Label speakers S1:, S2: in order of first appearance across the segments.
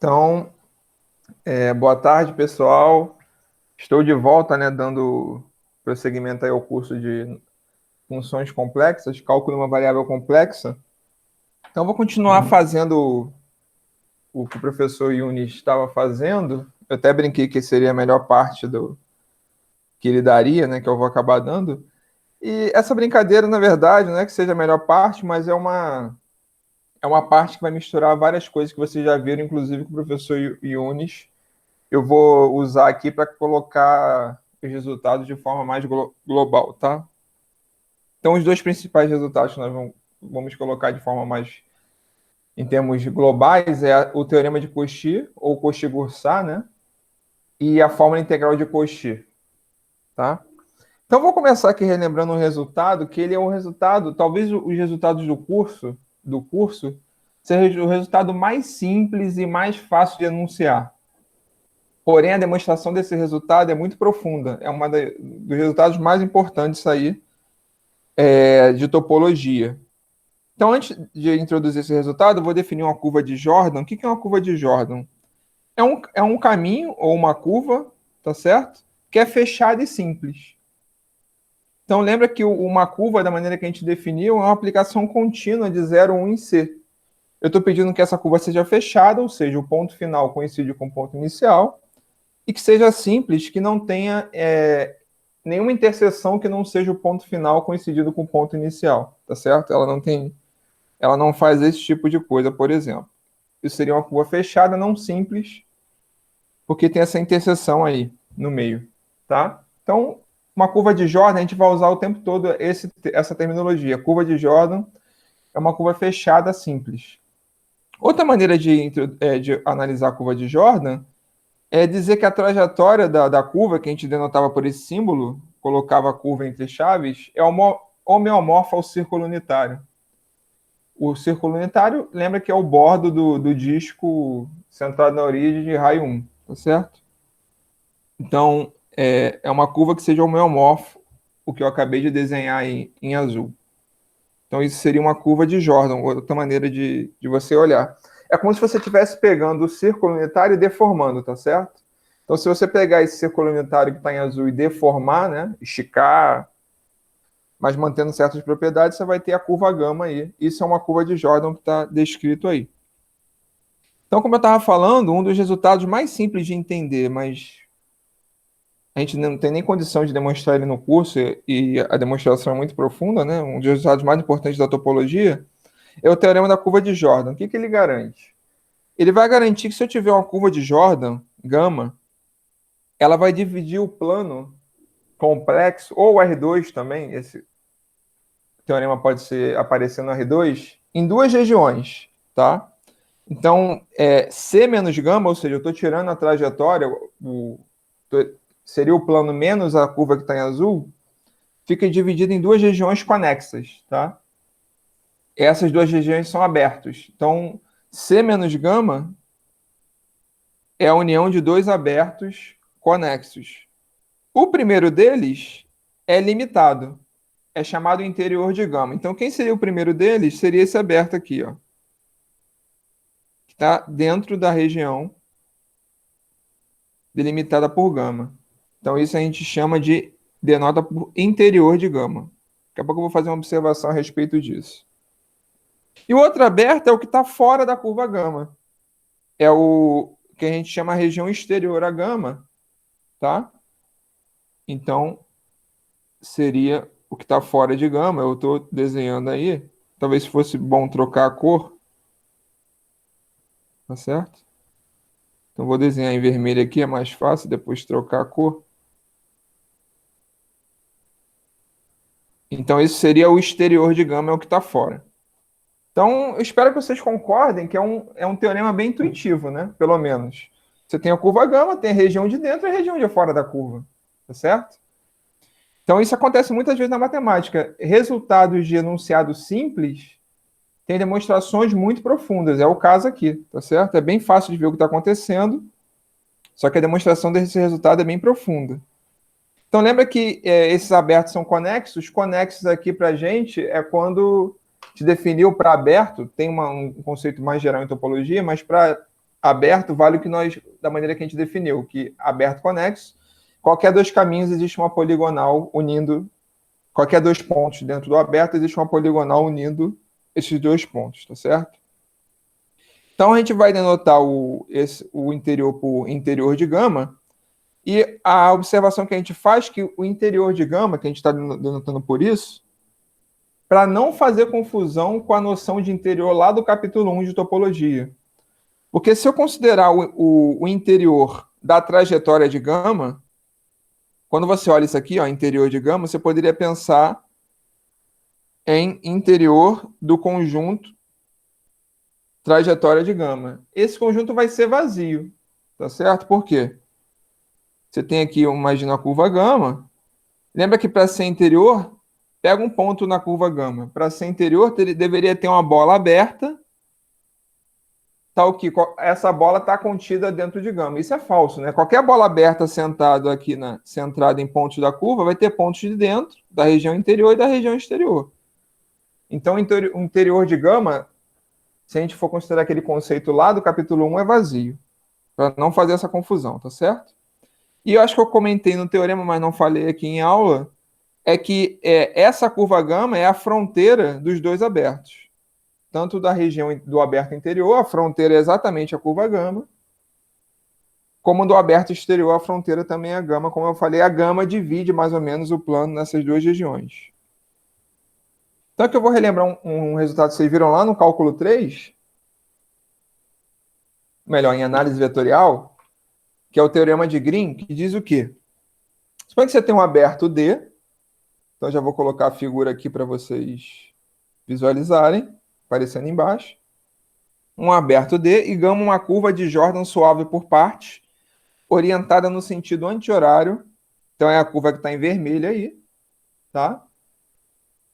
S1: Então, boa tarde, pessoal. Estou de volta, né, dando prosseguimento aí ao curso de funções complexas, cálculo de uma variável complexa. Então, vou continuar fazendo o que o professor Yunis estava fazendo. Eu até brinquei que seria a melhor parte do que ele daria, né, que eu vou acabar dando. E essa brincadeira, na verdade, não é que seja a melhor parte, mas é uma parte que vai misturar várias coisas que vocês já viram, inclusive com o professor Yunis. Eu vou usar aqui para colocar os resultados de forma mais global, tá? Então, os dois principais resultados que nós vamos colocar de forma mais, em termos globais, é o teorema de Cauchy, ou Cauchy-Goursat, né? E a fórmula integral de Cauchy, tá? Então, vou começar aqui relembrando um resultado, que ele é um resultado, talvez os resultados do curso seja o resultado mais simples e mais fácil de enunciar. Porém, a demonstração desse resultado é muito profunda. É uma dos resultados mais importantes aí de topologia. Então, antes de introduzir esse resultado, eu vou definir uma curva de Jordan. O que é uma curva de Jordan? É um caminho ou uma curva, tá certo? Que é fechada e simples. Então, lembra que uma curva, da maneira que a gente definiu, é uma aplicação contínua de 0, 1 em C. Eu estou pedindo que essa curva seja fechada, ou seja, o ponto final coincide com o ponto inicial, e que seja simples, que não tenha nenhuma interseção que não seja o ponto final coincidido com o ponto inicial, tá certo? Ela não faz esse tipo de coisa, por exemplo. Isso seria uma curva fechada, não simples, porque tem essa interseção aí no meio, tá? Então, uma curva de Jordan, a gente vai usar o tempo todo essa terminologia. Curva de Jordan é uma curva fechada simples. Outra maneira de analisar a curva de Jordan é dizer que a trajetória da curva, que a gente denotava por esse símbolo, colocava a curva entre chaves, é homeomorfa ao círculo unitário. O círculo unitário, lembra que é o bordo do disco centrado na origem de raio 1, tá certo? Então, é uma curva que seja homeomorfa, o que eu acabei de desenhar aí em azul. Então, isso seria uma curva de Jordan, outra maneira de você olhar. É como se você estivesse pegando o círculo unitário e deformando, tá certo? Então, se você pegar esse círculo unitário que está em azul e deformar, né, esticar, mas mantendo certas propriedades, você vai ter a curva gama aí. Isso é uma curva de Jordan que está descrito aí. Então, como eu estava falando, um dos resultados mais simples de entender, mas a gente não tem nem condição de demonstrar ele no curso, e a demonstração é muito profunda, né? Um dos resultados mais importantes da topologia é o teorema da curva de Jordan. O que ele garante? Ele vai garantir que se eu tiver uma curva de Jordan, gama, ela vai dividir o plano complexo, ou o R2 também, esse teorema pode aparecer no R2, em duas regiões, tá? Então, C menos gama, ou seja, eu estou tirando a trajetória, seria o plano menos a curva que está em azul, fica dividido em duas regiões conexas, tá? Essas duas regiões são abertas. Então, C menos gama é a união de dois abertos conexos. O primeiro deles é limitado, é chamado interior de gama. Então, quem seria o primeiro deles? Seria esse aberto aqui, ó, que está dentro da região delimitada por gama. Então, isso a gente denota por interior de gama. Daqui a pouco eu vou fazer uma observação a respeito disso. E o outro aberto é o que está fora da curva gama. É o que a gente chama a região exterior à gama, tá? Então, seria o que está fora de gama. Eu estou desenhando aí. Talvez fosse bom trocar a cor. Tá certo? Então, vou desenhar em vermelho aqui, é mais fácil, depois trocar a cor. Então, esse seria o exterior de gama, é o que está fora. Então, eu espero que vocês concordem que é um teorema bem intuitivo, né? Pelo menos. Você tem a curva gama, tem a região de dentro e a região de fora da curva. Tá certo? Então, isso acontece muitas vezes na matemática. Resultados de enunciado simples têm demonstrações muito profundas. É o caso aqui, tá certo? É bem fácil de ver o que está acontecendo, só que a demonstração desse resultado é bem profunda. Então, lembra que esses abertos são conexos? Conexos aqui para a gente é quando te definiu para aberto, tem um conceito mais geral em topologia, mas para aberto vale o que nós, da maneira que a gente definiu, que aberto conexo, qualquer dois caminhos existe uma poligonal unindo, qualquer dois pontos dentro do aberto existe uma poligonal unindo esses dois pontos, tá certo? Então a gente vai denotar o interior por interior de gama, e a observação que a gente faz é que o interior de gama, que a gente está denotando por isso, para não fazer confusão com a noção de interior lá do capítulo 1 de topologia. Porque se eu considerar o interior da trajetória de gama, quando você olha isso aqui, ó, interior de gama, você poderia pensar em interior do conjunto trajetória de gama. Esse conjunto vai ser vazio, tá certo? Por quê? Você tem aqui, imagina a curva gama. Lembra que para ser interior, pega um ponto na curva gama. Para ser interior, deveria ter uma bola aberta, tal que essa bola está contida dentro de gama. Isso é falso, né? Qualquer bola aberta centrada aqui centrada em pontos da curva vai ter pontos de dentro, da região interior e da região exterior. Então, o interior de gama, se a gente for considerar aquele conceito lá do capítulo 1, é vazio. Para não fazer essa confusão, tá certo? E eu acho que eu comentei no teorema, mas não falei aqui em aula, é que essa curva gama é a fronteira dos dois abertos. Tanto da região do aberto interior, a fronteira é exatamente a curva gama, como do aberto exterior, a fronteira também é a gama. Como eu falei, a gama divide mais ou menos o plano nessas duas regiões. Então, aqui eu vou relembrar um resultado que vocês viram lá no cálculo 3, melhor, em análise vetorial, que é o teorema de Green, que diz o quê? Suponha que você tem um aberto D, então já vou colocar a figura aqui para vocês visualizarem, aparecendo embaixo. Um aberto D e gama uma curva de Jordan suave por partes, orientada no sentido anti-horário. Então é a curva que está em vermelho aí, tá?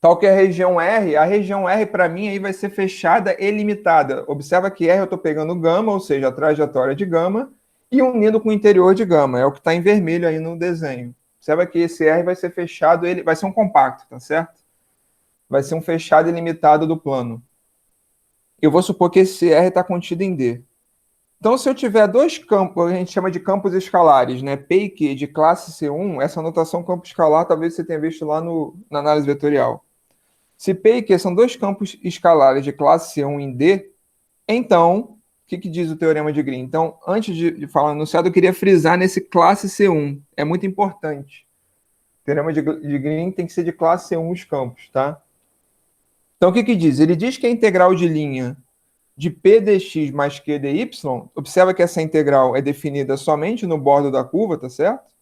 S1: Tal que a região R para mim aí vai ser fechada e limitada. Observa que R eu estou pegando gama, ou seja, a trajetória de gama, e unindo com o interior de gama. É o que está em vermelho aí no desenho. Observa que esse R vai ser fechado, ele vai ser um compacto, tá certo? Vai ser um fechado ilimitado do plano. Eu vou supor que esse R está contido em D. Então, se eu tiver dois campos, a gente chama de campos escalares, né? P e Q de classe C1, essa notação campo escalar talvez você tenha visto lá na análise vetorial. Se P e Q são dois campos escalares de classe C1 em D, então, o que diz o teorema de Green? Então, antes de falar no enunciado, eu queria frisar nesse classe C1. É muito importante. O teorema de Green tem que ser de classe C1 os campos, tá? Então, o que diz? Ele diz que a integral de linha de P dx mais Q dy, observa que essa integral é definida somente no bordo da curva, tá certo?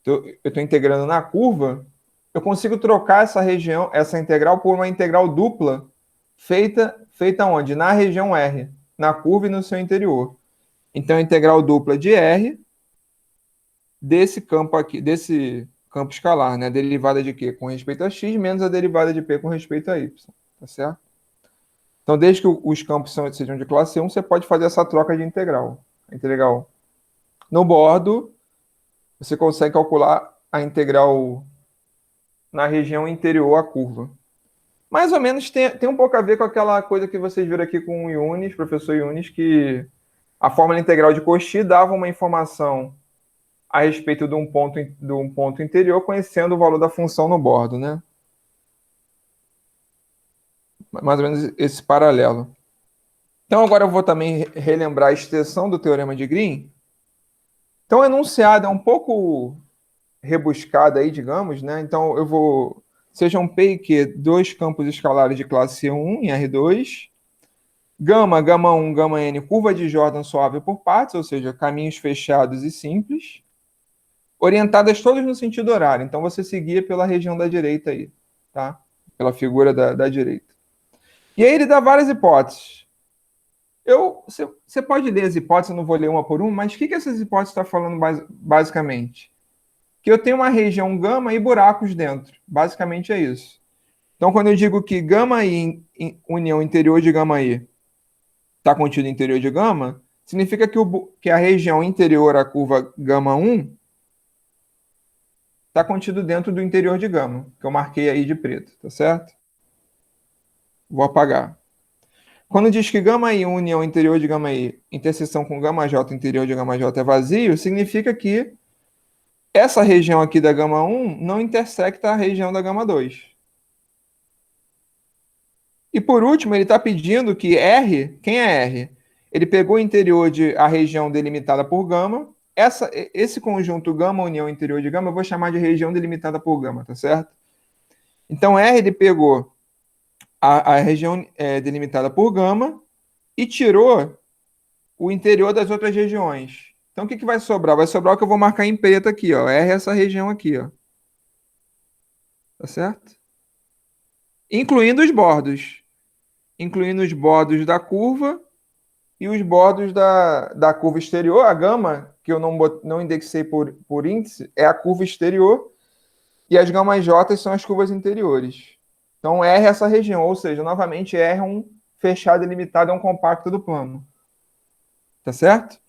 S1: Então, eu estou integrando na curva, eu consigo trocar essa região, essa integral, por uma integral dupla feita onde? Na região R, na curva e no seu interior. Então, a integral dupla de R desse campo aqui, desse campo escalar, né? A derivada de Q com respeito a x menos a derivada de P com respeito a y, tá certo? Então, desde que os campos sejam de classe 1, você pode fazer essa troca de integral. No bordo, você consegue calcular a integral na região interior à curva. Mais ou menos tem um pouco a ver com aquela coisa que vocês viram aqui com o Yunis, professor Yunis, que a fórmula integral de Cauchy dava uma informação a respeito de um ponto interior, conhecendo o valor da função no bordo, né? Mais ou menos esse paralelo. Então, agora eu vou também relembrar a extensão do teorema de Green. Então, o enunciado é um pouco rebuscado aí, digamos, né? Então, eu vou... Sejam P e Q dois campos escalares de classe C1 em R2. Gama, gama 1, gama N, curva de Jordan suave por partes, ou seja, caminhos fechados e simples. Orientadas todas no sentido horário. Então, você seguia pela região da direita aí, tá? Pela figura da direita. E aí ele dá várias hipóteses. Você pode ler as hipóteses, eu não vou ler uma por uma, mas o que essas hipóteses estão falando basicamente? Que eu tenho uma região gama e buracos dentro. Basicamente é isso. Então, quando eu digo que gama I, união interior de gama I, está contido no interior de gama, significa que a região interior à curva gama 1 está contido dentro do interior de gama, que eu marquei aí de preto, tá certo? Vou apagar. Quando diz que gama I união interior de gama I, interseção com gama J interior de gama J é vazio, significa que essa região aqui da gama 1 não intersecta a região da gama 2. E por último, ele está pedindo que R, quem é R? Ele pegou o interior de a região delimitada por gama. Esse conjunto gama união interior de gama eu vou chamar de região delimitada por gama, tá certo? Então R ele pegou a região delimitada por gama e tirou o interior das outras regiões. Então o que vai sobrar? Vai sobrar o que eu vou marcar em preto aqui, ó. R é essa região aqui, ó. Tá certo? Incluindo os bordos. Incluindo os bordos da curva e os bordos da curva exterior. A gama, que eu não indexei por índice, é a curva exterior. E as gamas J são as curvas interiores. Então, R é essa região. Ou seja, novamente, R é um fechado ilimitado, é um compacto do plano. Tá certo?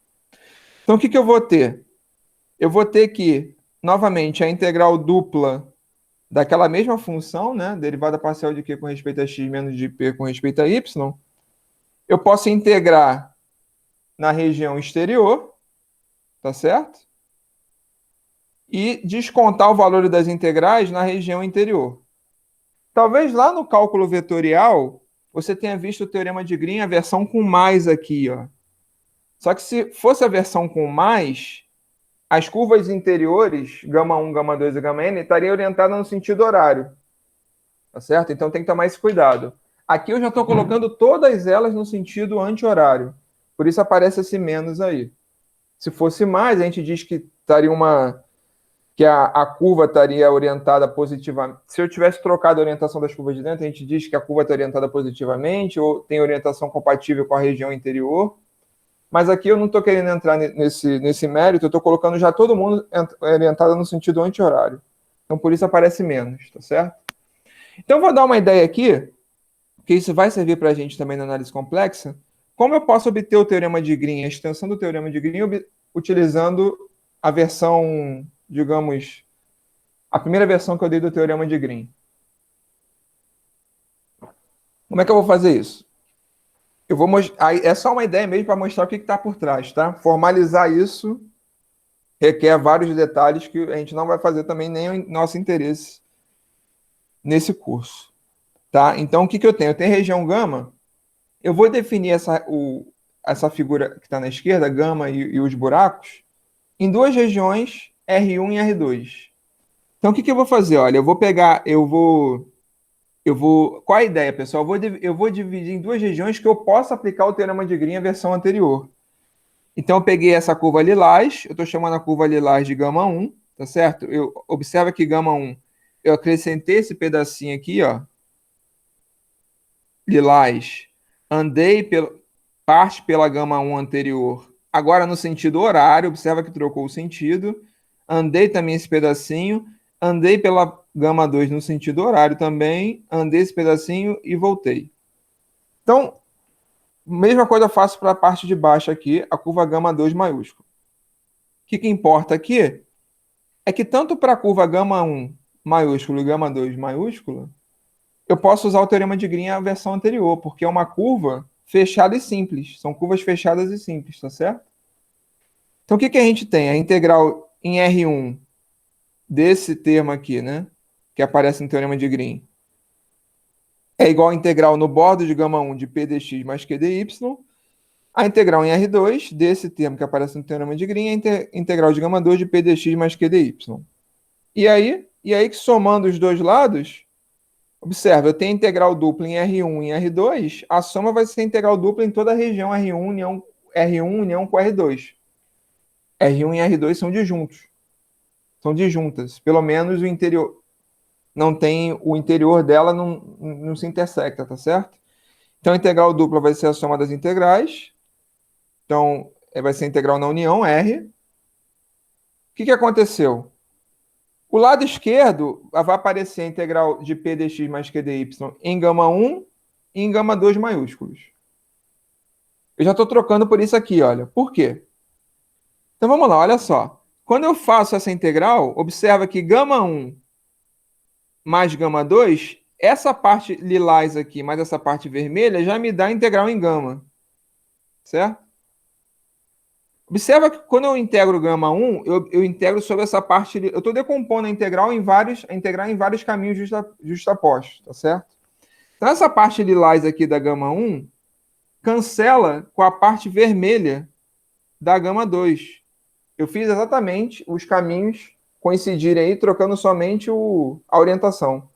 S1: Então, o que eu vou ter? Eu vou ter que, novamente, a integral dupla daquela mesma função, né? Derivada parcial de Q com respeito a x menos de P com respeito a y. Eu posso integrar na região exterior, tá certo? E descontar o valor das integrais na região interior. Talvez lá no cálculo vetorial você tenha visto o teorema de Green, a versão com mais aqui, ó. Só que se fosse a versão com mais, as curvas interiores, gama 1, gama 2 e gama n, estariam orientadas no sentido horário. Tá certo? Então tem que tomar esse cuidado. Aqui eu já estou colocando todas elas no sentido anti-horário. Por isso aparece esse menos aí. Se fosse mais, a gente diz que estaria que a curva estaria orientada positivamente. Se eu tivesse trocado a orientação das curvas de dentro, a gente diz que a curva está orientada positivamente ou tem orientação compatível com a região interior. Mas aqui eu não estou querendo entrar nesse mérito, eu estou colocando já todo mundo orientado no sentido anti-horário. Então, por isso aparece menos, tá certo? Então, vou dar uma ideia aqui, que isso vai servir para a gente também na análise complexa. Como eu posso obter o teorema de Green, a extensão do teorema de Green, utilizando a versão, digamos, a primeira versão que eu dei do teorema de Green. Como é que eu vou fazer isso? Eu vou é só uma ideia mesmo para mostrar o que está por trás, tá? Formalizar isso requer vários detalhes que a gente não vai fazer também nem em nosso interesse nesse curso, tá? Então, o que eu tenho? Eu tenho região gama, eu vou definir essa figura que está na esquerda, gama e os buracos, em duas regiões, R1 e R2. Então, o que eu vou fazer? Olha, qual a ideia, pessoal? Eu vou dividir em duas regiões que eu possa aplicar o teorema de Green, a versão anterior. Então, eu peguei essa curva lilás, eu estou chamando a curva lilás de gama 1, tá certo? Observa que gama 1, eu acrescentei esse pedacinho aqui, ó, lilás, parte pela gama 1 anterior, agora no sentido horário, observa que trocou o sentido, andei também esse pedacinho, andei pela gama 2 no sentido horário também, andei esse pedacinho e voltei. Então, mesma coisa eu faço para a parte de baixo aqui, a curva gama 2 maiúsculo. O que importa aqui é que tanto para a curva gama 1 maiúsculo e gama 2 maiúsculo, eu posso usar o teorema de Green a versão anterior, porque é uma curva fechada e simples. São curvas fechadas e simples, tá certo? Então, o que a gente tem? A integral em R1 desse termo aqui, né? Que aparece no teorema de Green. É igual a integral no bordo de gama 1 de P dx mais Q dy. A integral em R2 desse termo que aparece no teorema de Green é a integral de gama 2 de P dx mais Q dy. E aí que somando os dois lados, observa, eu tenho integral dupla em R1 e em R2, a soma vai ser integral dupla em toda a região R1 união com R2. R1 e R2 são disjuntos. São disjuntas. Pelo menos o interior o interior dela não se intersecta, tá certo? Então, a integral dupla vai ser a soma das integrais. Então, vai ser a integral na união, R. O que aconteceu? O lado esquerdo vai aparecer a integral de P dx mais Q dy em gama 1 e em gama 2 maiúsculos. Eu já estou trocando por isso aqui, olha. Por quê? Então, vamos lá, olha só. Quando eu faço essa integral, observa que gama 1 mais gama 2 essa parte lilás aqui, mais essa parte vermelha, já me dá a integral em gama, certo? Observa que quando eu integro gama 1, eu integro sobre essa parte. Eu estou decompondo a integral em vários caminhos justapostos, tá certo? Então, essa parte lilás aqui da gama 1 cancela com a parte vermelha da gama 2. Eu fiz exatamente os caminhos coincidirem aí, trocando somente a orientação.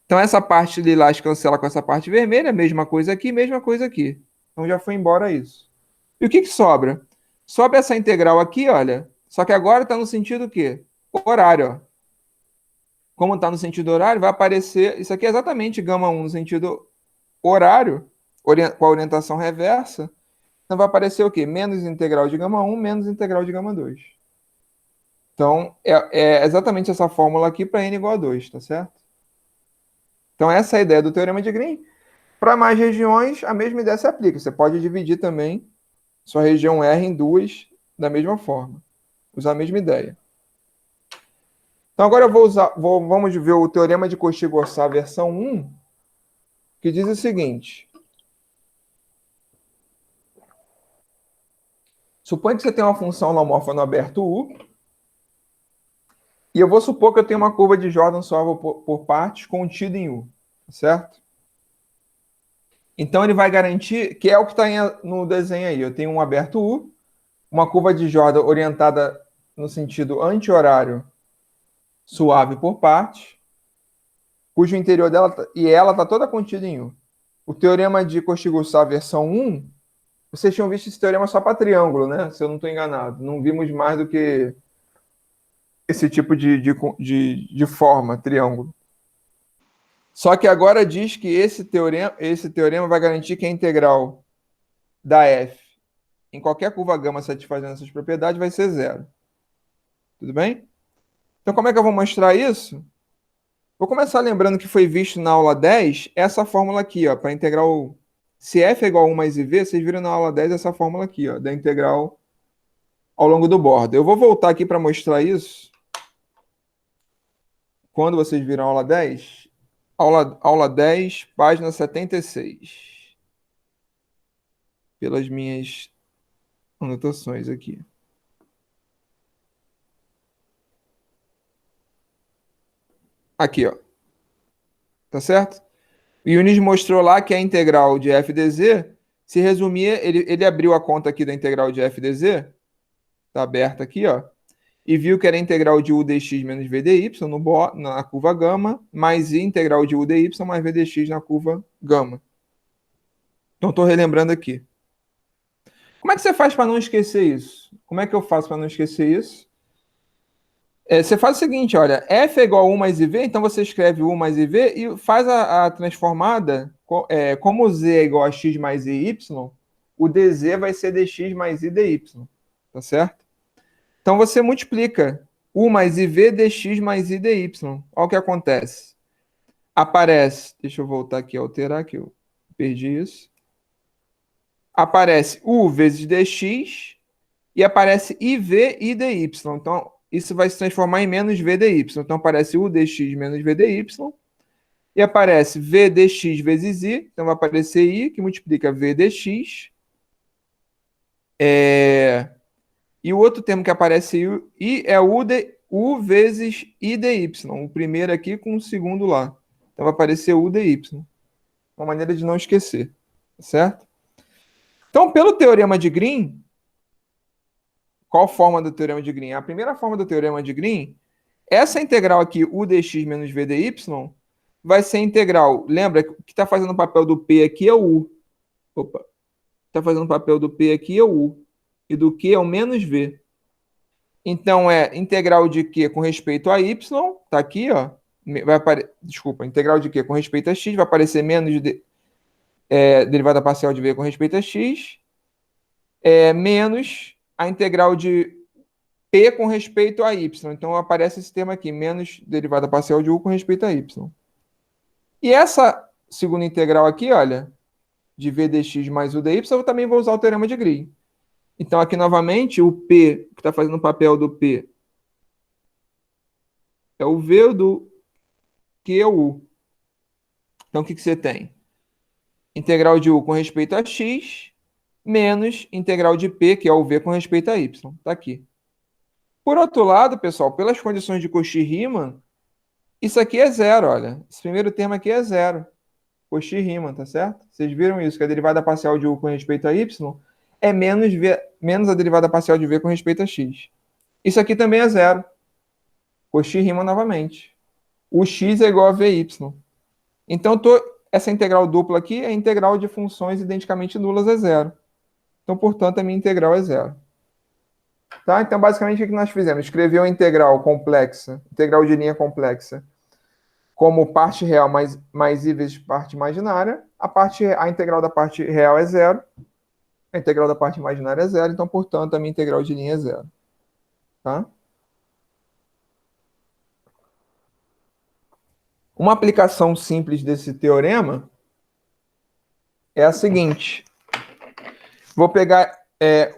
S1: Então, essa parte lilás cancela com essa parte vermelha, mesma coisa aqui, mesma coisa aqui. Então, já foi embora isso. E o que sobra? Sobra essa integral aqui, olha. Só que agora está no sentido o quê? Horário. Ó. Como está no sentido horário, vai aparecer. Isso aqui é exatamente gama 1 no sentido horário, com a orientação reversa. Então vai aparecer o quê? Menos integral de gama 1, menos integral de gama 2. Então, é exatamente essa fórmula aqui para n igual a 2, tá certo? Então, essa é a ideia do teorema de Green. Para mais regiões, a mesma ideia se aplica. Você pode dividir também sua região R em duas da mesma forma. Usar a mesma ideia. Então, agora vamos ver o teorema de Cauchy-Gaussat versão 1, que diz o seguinte. Suponha que você tem uma função homomorfa no aberto U, e eu vou supor que eu tenho uma curva de Jordan solve por partes contida em U, certo? Então, ele vai garantir, que é o que está no desenho aí. Eu tenho um aberto U, uma curva de Jordan orientada no sentido anti-horário suave por partes, cujo interior dela e ela está toda contida em U. O teorema de Cauchy-Gaussat versão 1, vocês tinham visto esse teorema só para triângulo, né? Se eu não estou enganado. Não vimos mais do que esse tipo de forma, triângulo. Só que agora diz que esse teorema vai garantir que a integral da f em qualquer curva gama satisfazendo essas propriedades vai ser zero. Tudo bem? Então, como é que eu vou mostrar isso? Vou começar lembrando que foi visto na aula 10 essa fórmula aqui, ó, para integral. Se f é igual a 1 mais iv, vocês viram na aula 10 essa fórmula aqui, ó, da integral ao longo do bordo. Eu vou voltar aqui para mostrar isso. Quando vocês viram a aula 10, aula 10, página 76. Pelas minhas anotações aqui. Aqui, ó. Tá certo? O Yunis mostrou lá que a integral de f dz se resumia, ele abriu a conta aqui da integral de f dz, tá aberta aqui, ó, e viu que era a integral de u dx menos v dy na curva gama, mais i integral de u dy mais v dx na curva gama. Então, estou relembrando aqui. Como é que você faz para não esquecer isso? Como é que eu faço para não esquecer isso? Você faz o seguinte, olha, f é igual a 1 mais iv, então você escreve u mais iv e faz a transformada, como z é igual a x mais y, o dz vai ser dx mais i dy, tá certo? Então você multiplica u mais iv dx mais i dy. Olha o que acontece. Aparece, deixa eu voltar aqui, alterar que eu perdi isso. Aparece u vezes dx e aparece iv i dy. Então, isso vai se transformar em menos v dy. Então, aparece u dx menos v dy. E aparece v dx vezes i. Então, vai aparecer i, que multiplica v dx. E o outro termo que aparece i é u vezes i dy. O primeiro aqui com o segundo lá. Então, vai aparecer u dy. Uma maneira de não esquecer. Certo? Então, pelo teorema de Green, qual forma do teorema de Green? A primeira forma do teorema de Green, essa integral aqui, u dx menos v dy, vai ser integral. Lembra que o que está fazendo o papel do P aqui é o U. Opa. Está fazendo o papel do P aqui é o U. E do Q é o menos V. Então, é integral de Q com respeito a Y. Está aqui, ó. Desculpa, integral de Q com respeito a X. Vai aparecer menos derivada parcial de V com respeito a X. Menos a integral de P com respeito a Y. Então, aparece esse termo aqui, menos derivada parcial de U com respeito a Y. E essa segunda integral aqui, olha, de v dx mais u dy, eu também vou usar o teorema de Green. Então, aqui novamente, o P, que está fazendo o papel do P, é o V do Q é o U. Então, o que você tem? Integral de U com respeito a x, menos integral de P, que é o V com respeito a y. Está aqui. Por outro lado, pessoal, pelas condições de Cauchy-Riemann, isso aqui é zero, olha. Esse primeiro termo aqui é zero. Cauchy-Riemann, tá certo? Vocês viram isso, que a derivada parcial de U com respeito a Y é menos a derivada parcial de V com respeito a X. Isso aqui também é zero. Cauchy-Riemann novamente. O X é igual a VY. Então, essa integral dupla aqui é a integral de funções identicamente nulas é zero. Então, portanto, a minha integral é zero. Tá? Então, basicamente, o que nós fizemos? Escreveu a integral complexa, integral de linha complexa, como parte real mais i vezes parte imaginária. A integral da parte real é zero. A integral da parte imaginária é zero. Então, portanto, a minha integral de linha é zero. Tá? Uma aplicação simples desse teorema é a seguinte. Vou pegar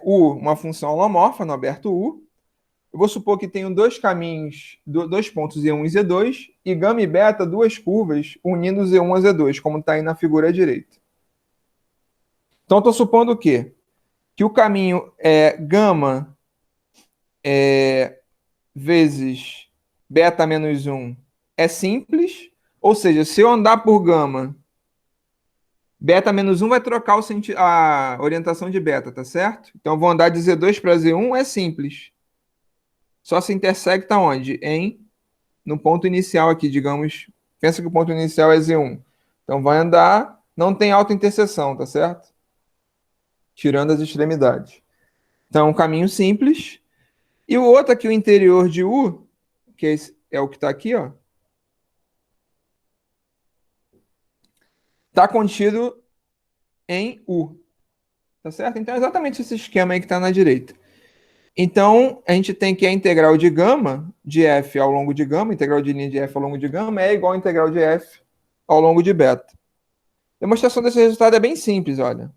S1: U, uma função holomorfa no aberto U. Eu vou supor que tenho dois caminhos, dois pontos Z1 e Z2, e gama e beta, duas curvas, unindo Z1 a Z2, como está aí na figura à direita. Então, estou supondo o quê? Que o caminho é gama vezes beta menos 1 é simples, ou seja, se eu andar por gama, beta menos 1 vai trocar a orientação de beta, tá certo? Então, eu vou andar de Z2 para Z1, é simples. Só se intersecta onde? No ponto inicial aqui, digamos. Pensa que o ponto inicial é Z1. Então, vai andar, não tem autointerseção, tá certo? Tirando as extremidades. Então, um caminho simples. E o outro aqui, o interior de U, que é o que está aqui, ó, está contido em U. Tá certo? Então, é exatamente esse esquema aí que está na direita. Então, a gente tem que a integral de gama de f ao longo de gama, integral de linha de f ao longo de gama, é igual a integral de f ao longo de beta. A demonstração desse resultado é bem simples, olha.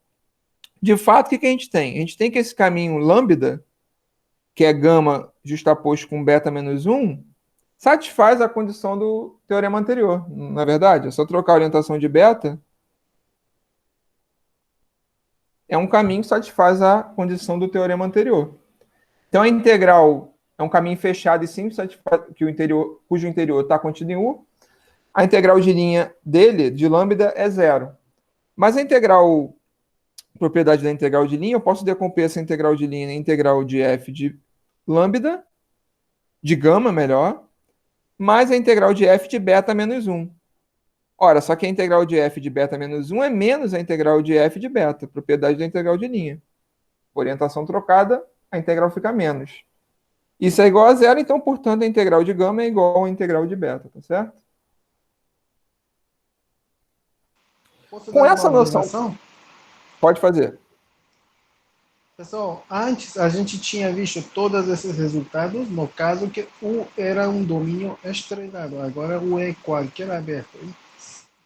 S1: De fato, o que a gente tem? A gente tem que esse caminho lambda, que é gama justaposto com beta menos 1, satisfaz a condição do teorema anterior. Na verdade, é só trocar a orientação de beta. É um caminho que satisfaz a condição do teorema anterior. Então, a integral é um caminho fechado e simples, cujo interior está contido em U. A integral de linha dele, de lambda, é zero. Mas a propriedade da integral de linha, eu posso decompor essa integral de linha em integral de f de lambda, de gama, melhor, mais a integral de f de beta menos 1. Ora, só que a integral de f de beta menos 1 é menos a integral de f de beta, propriedade da integral de linha. Orientação trocada, a integral fica menos. Isso é igual a zero, então, portanto, a integral de gama é igual à integral de beta, tá certo?
S2: Posso
S1: Com
S2: dar uma
S1: essa noção,
S2: observação?
S1: pode fazer.
S2: Pessoal, antes a gente tinha visto todos esses resultados, no caso que U era um domínio estrelado, agora U é qualquer aberto.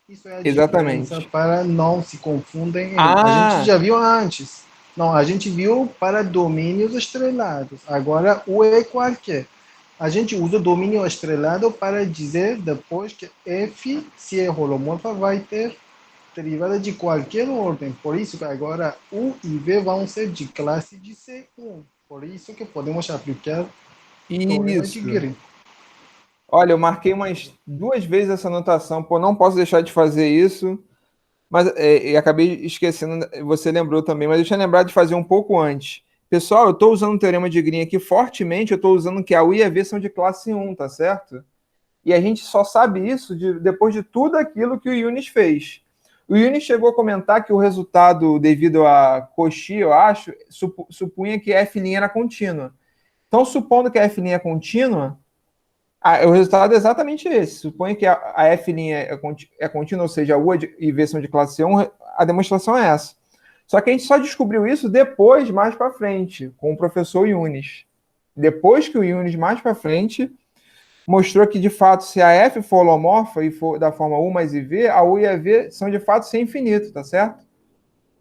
S2: Isso é a diferença
S1: Exatamente.
S2: para não se confundem. A gente
S1: Ah,
S2: já viu antes. Não, a gente viu para domínios estrelados. Agora U é qualquer. A gente usa o domínio estrelado para dizer depois que F, se é holomorfa, vai ter derivada de qualquer ordem. Por isso que agora U e V vão ser de classe de C1. Por isso que podemos aplicar o teorema de
S1: isso.
S2: Green.
S1: Olha, eu marquei umas duas vezes essa anotação, pô, não posso deixar de fazer isso, mas e acabei esquecendo, você lembrou também, mas eu tinha lembrado de fazer um pouco antes. Pessoal, eu estou usando o teorema de Green aqui fortemente, eu estou usando que a U e a V são de classe 1, tá certo? E a gente só sabe isso depois de tudo aquilo que o Yunis fez. O Yunis chegou a comentar que o resultado, devido a Cauchy, eu acho, supunha que a F' era contínua. Então, supondo que a F' é contínua, o resultado é exatamente esse. Suponha que a F' é contínua, ou seja, a U e V são de classe 1, a demonstração é essa. Só que a gente só descobriu isso depois, mais para frente, com o professor Yunis. Depois que o Yunis, mais para frente, mostrou que, de fato, se a F for holomorfa e for da forma U mais IV, a U e a V são, de fato, sem infinito, tá certo?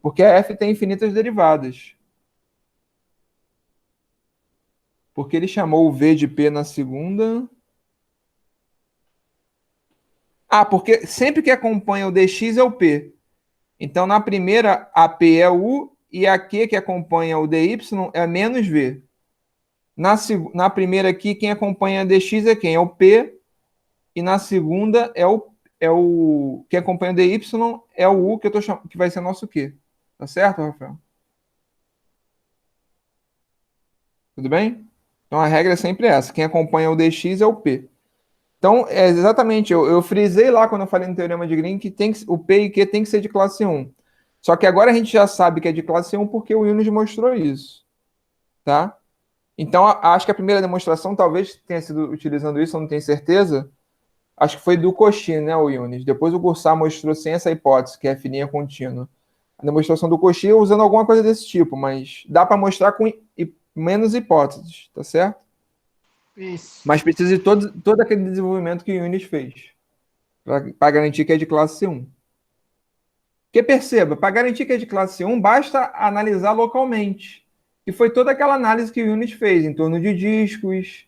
S1: Porque a F tem infinitas derivadas. Porque ele chamou o V de P na segunda. Ah, porque sempre que acompanha o dx é o P. Então, na primeira, a P é U e a Q que acompanha o dy é menos V. Na primeira aqui, quem acompanha a dx é quem? É o P. E na segunda é o que acompanha o dy é o U que, que vai ser nosso Q. Tá certo, Rafael? Tudo bem? Então, a regra é sempre essa. Quem acompanha o dx é o P. Então, é exatamente, eu frisei lá quando eu falei no Teorema de Green que, o P e Q tem que ser de classe 1. Só que agora a gente já sabe que é de classe 1 porque o Yunus mostrou isso, tá? Então, acho que a primeira demonstração talvez tenha sido utilizando isso, eu não tenho certeza. Acho que foi do Cauchy, né, o Yunus. Depois o Goursat mostrou sem essa hipótese, que é fininha contínua. A demonstração do Cauchy usando alguma coisa desse tipo, mas dá para mostrar com menos hipóteses, tá certo?
S2: Isso.
S1: Mas precisa de todo aquele desenvolvimento que o Yunus fez, para garantir que é de classe 1. Porque perceba, para garantir que é de classe 1, basta analisar localmente. E foi toda aquela análise que o Yunus fez, em torno de discos,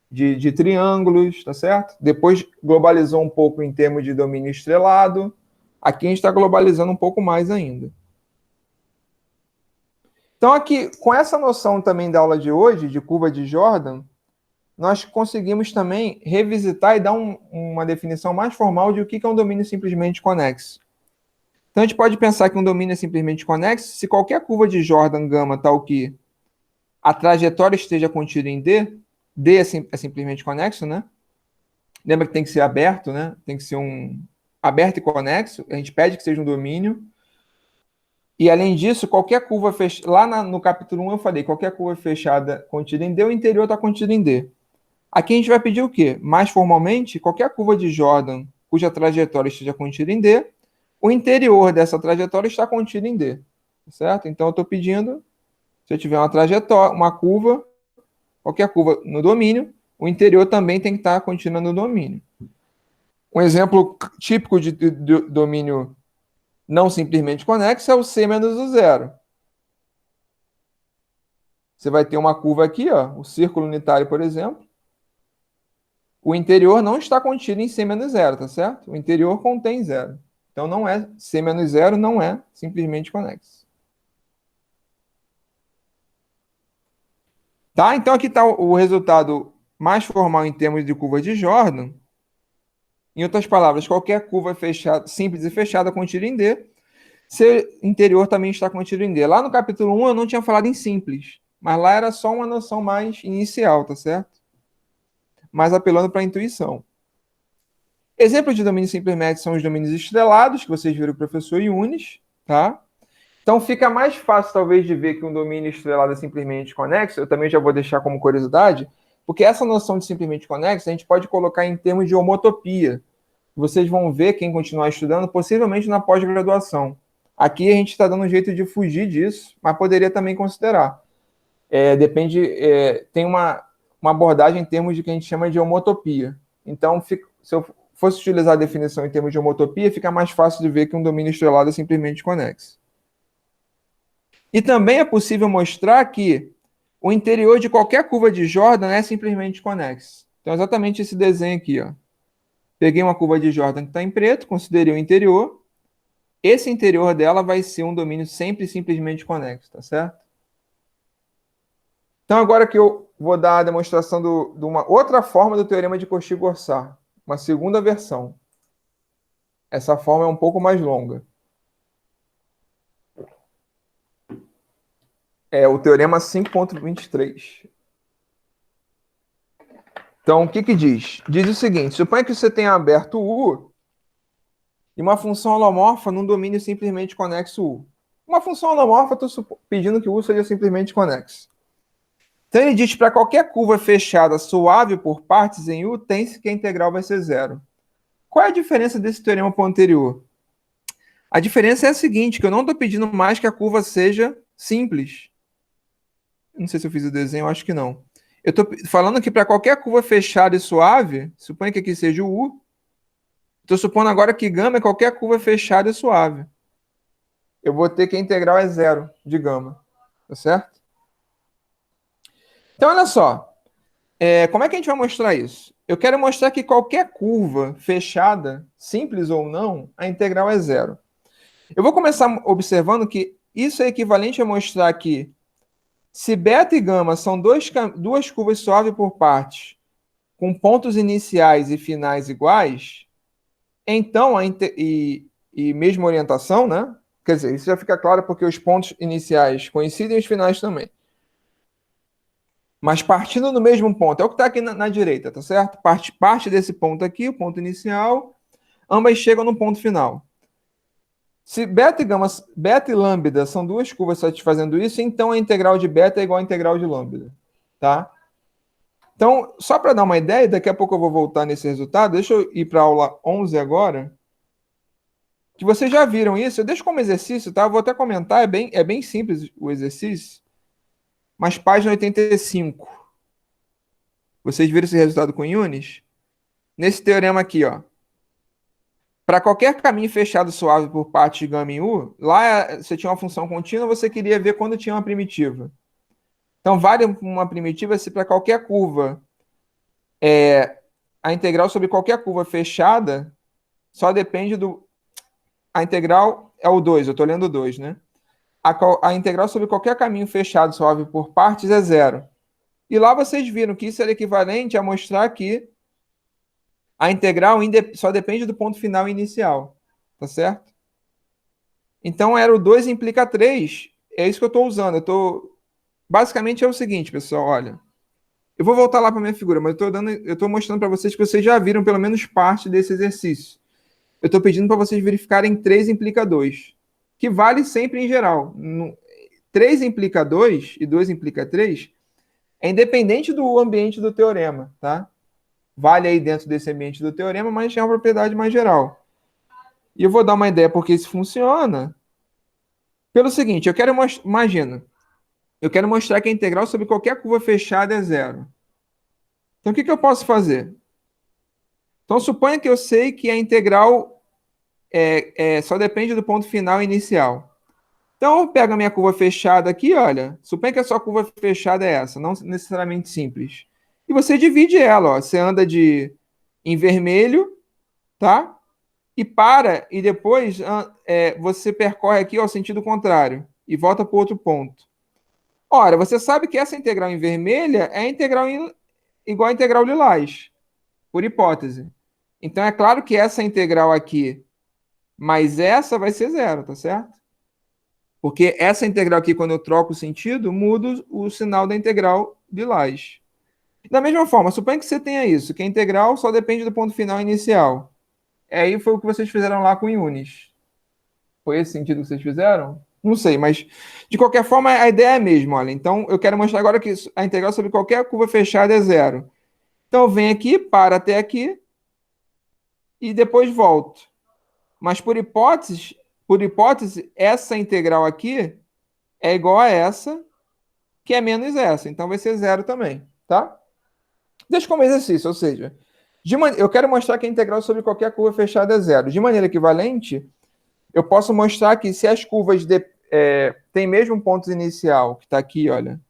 S1: de triângulos, tá certo? Depois globalizou um pouco em termos de domínio estrelado. Aqui a gente está globalizando um pouco mais ainda. Então, aqui, com essa noção também da aula de hoje, de curva de Jordan, nós conseguimos também revisitar e dar uma definição mais formal de o que é um domínio simplesmente conexo. Então, a gente pode pensar que um domínio é simplesmente conexo se qualquer curva de Jordan gama tal que a trajetória esteja contida em D, D é simplesmente conexo, né? Lembra que tem que ser aberto, né? Tem que ser um aberto e conexo. A gente pede que seja um domínio. E, além disso, qualquer curva fechada... Lá no capítulo 1 eu falei, qualquer curva fechada contida em D, o interior está contido em D. Aqui a gente vai pedir o quê? Mais formalmente, qualquer curva de Jordan cuja trajetória esteja contida em D, o interior dessa trajetória está contido em D. Certo? Então, eu estou pedindo, se eu tiver uma trajetória, uma curva, qualquer curva no domínio, o interior também tem que estar contida no domínio. Um exemplo típico de domínio não simplesmente conexo é o C menos o zero. Você vai ter uma curva aqui, ó, o círculo unitário, por exemplo. O interior não está contido em C menos zero, tá certo? O interior contém zero. Então, não é C menos zero, não é simplesmente conexo. Tá? Então, aqui está o resultado mais formal em termos de curva de Jordan. Em outras palavras, qualquer curva fechada, simples e fechada contida em D, seu interior também está contido em D. Lá no capítulo 1 eu não tinha falado em simples, mas lá era só uma noção mais inicial, tá certo? Mais apelando para a intuição. Exemplos de domínios simples médios são os domínios estrelados, que vocês viram o professor Yunis, tá? Então fica mais fácil, talvez, de ver que um domínio estrelado é simplesmente conexo. Eu também já vou deixar como curiosidade, porque essa noção de simplesmente conexo a gente pode colocar em termos de homotopia. Vocês vão ver, quem continuar estudando, possivelmente na pós-graduação. Aqui a gente está dando um jeito de fugir disso, mas poderia também considerar. Tem uma abordagem em termos de que a gente chama de homotopia. Então, se eu fosse utilizar a definição em termos de homotopia, fica mais fácil de ver que um domínio estrelado é simplesmente conexo. E também é possível mostrar que o interior de qualquer curva de Jordan é simplesmente conexo. Então, exatamente esse desenho aqui, ó. Peguei uma curva de Jordan que está em preto, considerei o interior. Esse interior dela vai ser um domínio sempre simplesmente conexo, tá certo? Então, agora que eu vou dar a demonstração de uma outra forma do teorema de Cauchy-Goursat, uma segunda versão. Essa forma é um pouco mais longa. É o teorema 5.23. Então, o que diz? Diz o seguinte: suponha que você tenha aberto U e uma função holomorfa num domínio simplesmente conexo U. Uma função holomorfa, estou pedindo que U seja simplesmente conexo. Então, ele diz que para qualquer curva fechada suave por partes em U, tem-se que a integral vai ser zero. Qual é a diferença desse teorema para o anterior? A diferença é a seguinte, que eu não estou pedindo mais que a curva seja simples. Não sei se eu fiz o desenho, acho que não. Eu estou falando que para qualquer curva fechada e suave, suponha que aqui seja o U, estou supondo agora que gama é qualquer curva fechada e suave. Eu vou ter que a integral é zero de gama. Tá certo? Então, olha só. Como é que a gente vai mostrar isso? eu quero mostrar que qualquer curva fechada, simples ou não, a integral é zero. Eu vou começar observando que isso é equivalente a mostrar que se beta e gama são duas curvas suaves por partes, com pontos iniciais e finais iguais, então, e mesma orientação, né? Quer dizer, isso já fica claro porque os pontos iniciais coincidem e os finais também. Mas partindo do mesmo ponto, é o que está aqui na direita, tá certo? Parte desse ponto aqui, o ponto inicial, ambas chegam no ponto final. Se beta e gama, beta e lambda são duas curvas satisfazendo isso, então a integral de beta é igual à integral de lambda, tá? Então, só para dar uma ideia, daqui a pouco eu vou voltar nesse resultado, deixa eu ir para a aula 11 agora, que vocês já viram isso, eu deixo como exercício, tá? Eu vou até comentar, é bem simples o exercício, mas página 85. Vocês viram esse resultado com Yunis? Nesse teorema aqui, ó. Para qualquer caminho fechado suave por parte de gama em U, lá você tinha uma função contínua, você queria ver quando tinha uma primitiva. Então, vale uma primitiva se para qualquer curva, a integral sobre qualquer curva fechada só depende do... A integral é o 2, eu estou lendo o 2, né? A integral sobre qualquer caminho fechado suave por partes é zero. E lá vocês viram que isso era equivalente a mostrar que a integral só depende do ponto final inicial. Tá certo? Então, era o 2 implica 3. É isso que eu estou usando. Basicamente é o seguinte, pessoal, olha. Eu vou voltar lá para minha figura, mas eu estou mostrando para vocês que vocês já viram pelo menos parte desse exercício. Eu estou pedindo para vocês verificarem 3 implica 2, que vale sempre em geral. 3 implica 2 e 2 implica 3 é independente do ambiente do teorema, tá? Vale aí dentro desse ambiente do teorema, mas é uma propriedade mais geral. E eu vou dar uma ideia porque isso funciona. Pelo seguinte, imagina, eu quero mostrar que a integral sobre qualquer curva fechada é zero. Então, o que eu posso fazer? Então, suponha que eu sei que a integral só depende do ponto final inicial. Então, eu pego a minha curva fechada aqui, olha. Suponha que a sua curva fechada é essa, não necessariamente simples. E você divide ela, ó. Você anda em vermelho, tá? E depois você percorre aqui ao sentido contrário e volta para o outro ponto. Ora, você sabe que essa integral em vermelha é a integral igual à integral lilás, por hipótese. Então, é claro que essa integral aqui mais essa vai ser zero, tá certo? Porque essa integral aqui, quando eu troco o sentido, muda o sinal da integral lilás. Da mesma forma, suponha que você tenha isso, que a integral só depende do ponto final inicial. Aí foi o que vocês fizeram lá com Yunis. Foi esse sentido que vocês fizeram? Não sei, mas de qualquer forma a ideia é a mesma, olha. Então eu quero mostrar agora que a integral sobre qualquer curva fechada é zero. Então eu venho aqui, para até aqui e depois volto. Mas por hipótese, essa integral aqui é igual a essa, que é menos essa. Então vai ser zero também, tá? Deixa como exercício, ou seja, eu quero mostrar que a integral sobre qualquer curva fechada é zero. De maneira equivalente, eu posso mostrar que se as curvas têm mesmo ponto inicial, que está aqui, olha,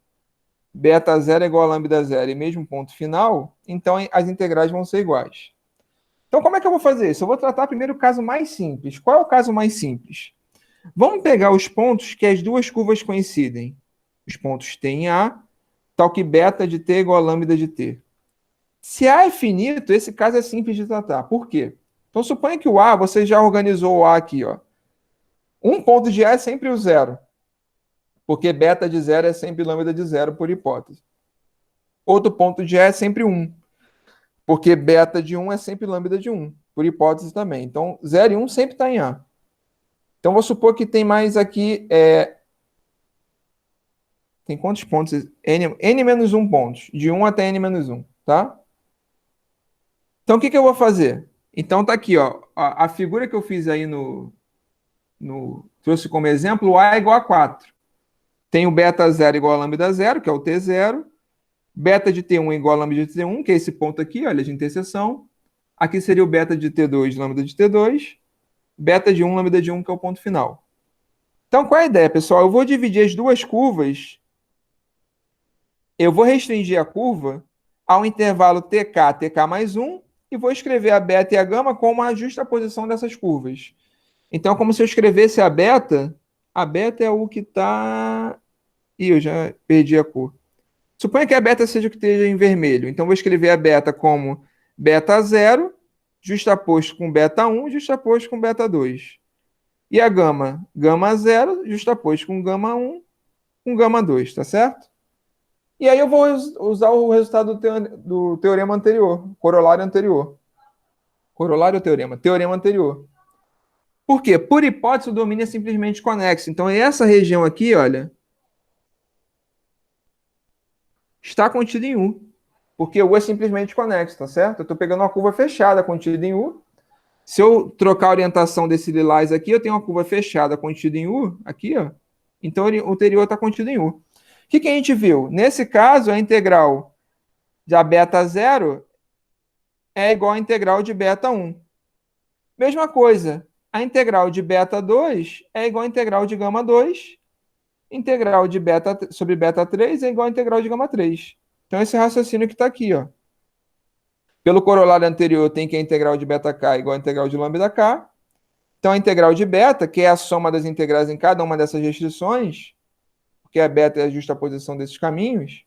S1: beta zero é igual a lambda zero e mesmo ponto final, então as integrais vão ser iguais. Então, como é que eu vou fazer isso? Eu vou tratar primeiro o caso mais simples. Qual é o caso mais simples? Vamos pegar os pontos que as duas curvas coincidem. Os pontos T em A, tal que beta de T é igual a lambda de T. Se A é finito, esse caso é simples de tratar. Por quê? Então, suponha que o A, você já organizou o A aqui, ó. Um ponto de A é sempre o zero, porque beta de zero é sempre lambda de zero, por hipótese. Outro ponto de A é sempre 1, porque beta de 1 é sempre lambda de 1, por hipótese também. Então, 0 e 1 sempre está em A. Então, vou supor que tem mais aqui... Tem quantos pontos? N menos 1 pontos, de 1 até N menos 1, tá? Então, o que eu vou fazer? Então, tá aqui, ó, a figura que eu fiz aí trouxe como exemplo, o A é igual a 4. Tem o beta 0 igual a lambda 0, que é o T0. Beta de T1 igual a lambda de T1, que é esse ponto aqui, olha, de interseção. Aqui seria o beta de T2, lambda de T2. Beta de 1, lambda de 1, que é o ponto final. Então, qual é a ideia, pessoal? Eu vou dividir as duas curvas. Eu vou restringir a curva ao intervalo TK, TK mais 1, e vou escrever a beta e a gama como a justaposição dessas curvas. Então, como se eu escrevesse a beta é o que está... Ih, eu já perdi a cor. Suponha que a beta seja o que esteja em vermelho. Então, vou escrever a beta como beta 0, justaposto com beta 1, justaposto com beta 2. E a gama? Gama 0, justaposto com gama 1, com gama 2, tá certo? E aí eu vou usar o resultado do teorema anterior, corolário anterior. Corolário ou teorema? Teorema anterior. Por quê? Por hipótese, o domínio é simplesmente conexo. Então, essa região aqui, olha, está contida em U. Porque U é simplesmente conexo, tá certo? Eu estou pegando uma curva fechada contida em U. Se eu trocar a orientação desse lilás aqui, eu tenho uma curva fechada contida em U, aqui, ó. Então, o anterior está contido em U. O que a gente viu? Nesse caso, a integral de beta 0 é igual à integral de beta 1. Mesma coisa, a integral de beta 2 é igual à integral de gama 2. Integral de beta sobre beta 3 é igual à integral de gama 3. Então, esse raciocínio que está aqui, ó. Pelo corolário anterior, tem que a integral de beta k é igual à integral de lambda k. Então, a integral de beta, que é a soma das integrais em cada uma dessas restrições, porque a beta é a justaposição desses caminhos,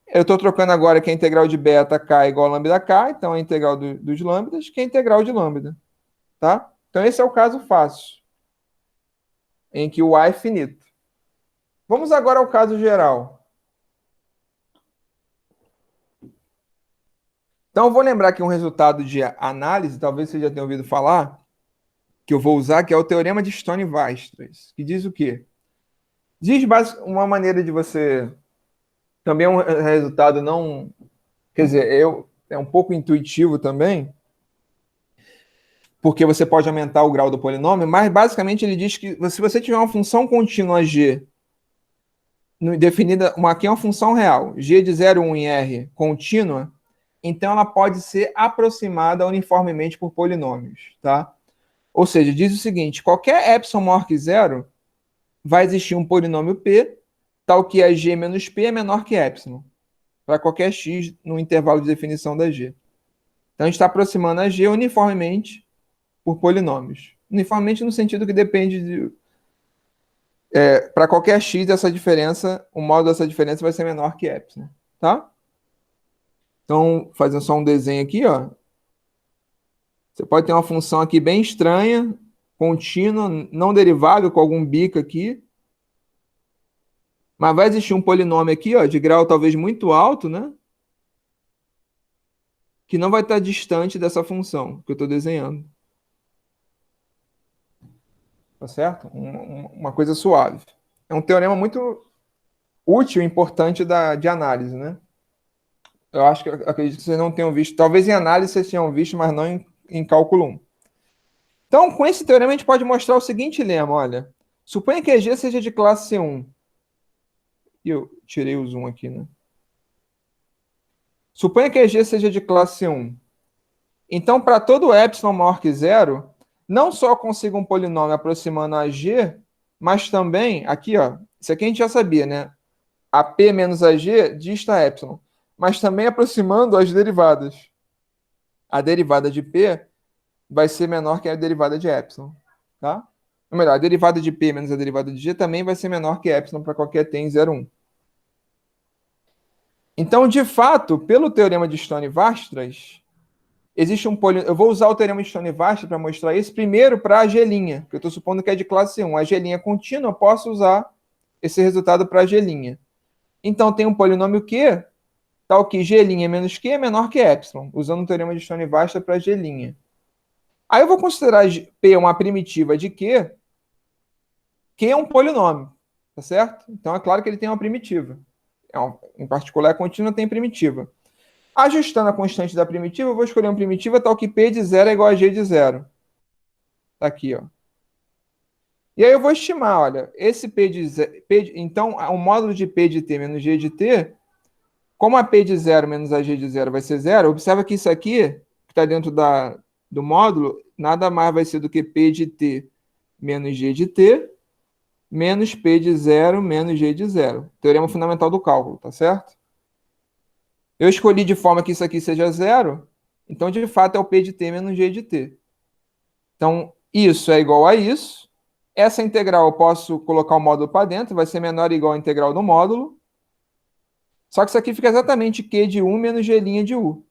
S1: eu estou trocando agora que a integral de beta k é igual a lambda k, então a integral dos lambdas, que é a integral de lambda. Tá? Então, esse é o caso fácil, em que o A é finito. Vamos agora ao caso geral. Então, eu vou lembrar aqui um resultado de análise, talvez você já tenha ouvido falar, que eu vou usar, que é o teorema de Stone-Weierstrass, que diz o quê? Diz uma maneira de você... Também é um resultado não... Quer dizer, é um pouco intuitivo também, porque você pode aumentar o grau do polinômio, mas basicamente ele diz que se você tiver uma função contínua g, definida, aqui é uma função real, g de 0, 1 em R contínua, então ela pode ser aproximada uniformemente por polinômios, tá? Ou seja, diz o seguinte, qualquer epsilon maior que zero, vai existir um polinômio P, tal que a g menos P é menor que epsilon, para qualquer x no intervalo de definição da g. Então a gente está aproximando a g uniformemente por polinômios. Uniformemente no sentido que depende de... para qualquer x, essa diferença, o modo dessa diferença vai ser menor que epsilon, tá? Então, fazendo só um desenho aqui, ó. Você pode ter uma função aqui bem estranha, contínua, não derivável, com algum bico aqui. Mas vai existir um polinômio aqui, ó, de grau talvez muito alto, né? Que não vai estar distante dessa função que eu estou desenhando. Tá certo? Uma coisa suave. É um teorema muito útil e importante de análise, né? Eu acredito que vocês não tenham visto. Talvez em análise vocês tenham visto, mas não em cálculo 1. Então, com esse teorema, a gente pode mostrar o seguinte lema, olha. Suponha que a G seja de classe 1. E eu tirei o zoom aqui, né? Suponha que a G seja de classe 1. Então, para todo epsilon maior que zero, não só eu consigo um polinômio aproximando a G, mas também, aqui, ó, isso aqui a gente já sabia, né? A P menos a G dista epsilon, mas também aproximando as derivadas. A derivada de P vai ser menor que a derivada de epsilon, tá? Ou melhor, a derivada de P menos a derivada de G também vai ser menor que epsilon para qualquer t em 0, 1. Então, de fato, pelo teorema de Stone-Weierstrass, existe um polinômio. Eu vou usar o teorema de Stone-Weierstrass para mostrar isso. Primeiro, para a G', que eu estou supondo que é de classe 1. A G' contínua, eu posso usar esse resultado para a G'. Então, tem um polinômio Q, tal que G' menos Q é menor que epsilon, usando o teorema de Stone-Weierstrass para G'. Aí eu vou considerar P uma primitiva de Q, que é um polinômio, tá certo? Então, é claro que ele tem uma primitiva. Em particular, a contínua tem primitiva. Ajustando a constante da primitiva, eu vou escolher uma primitiva tal que P de 0 é igual a G de 0. Tá aqui, ó. E aí eu vou estimar, olha, esse P de 0... Então, o módulo de P de T menos G de T, como a P de 0 menos a G de 0 vai ser 0, observa que isso aqui, que está dentro do módulo, nada mais vai ser do que P de T menos G de T, menos P de 0 menos G de 0. Teorema fundamental do cálculo, tá certo? Eu escolhi de forma que isso aqui seja zero, então, de fato, é o P de t menos G de t. Então, isso é igual a isso. Essa integral eu posso colocar o módulo para dentro, vai ser menor ou igual à integral do módulo. Só que isso aqui fica exatamente Q de U menos G' de U.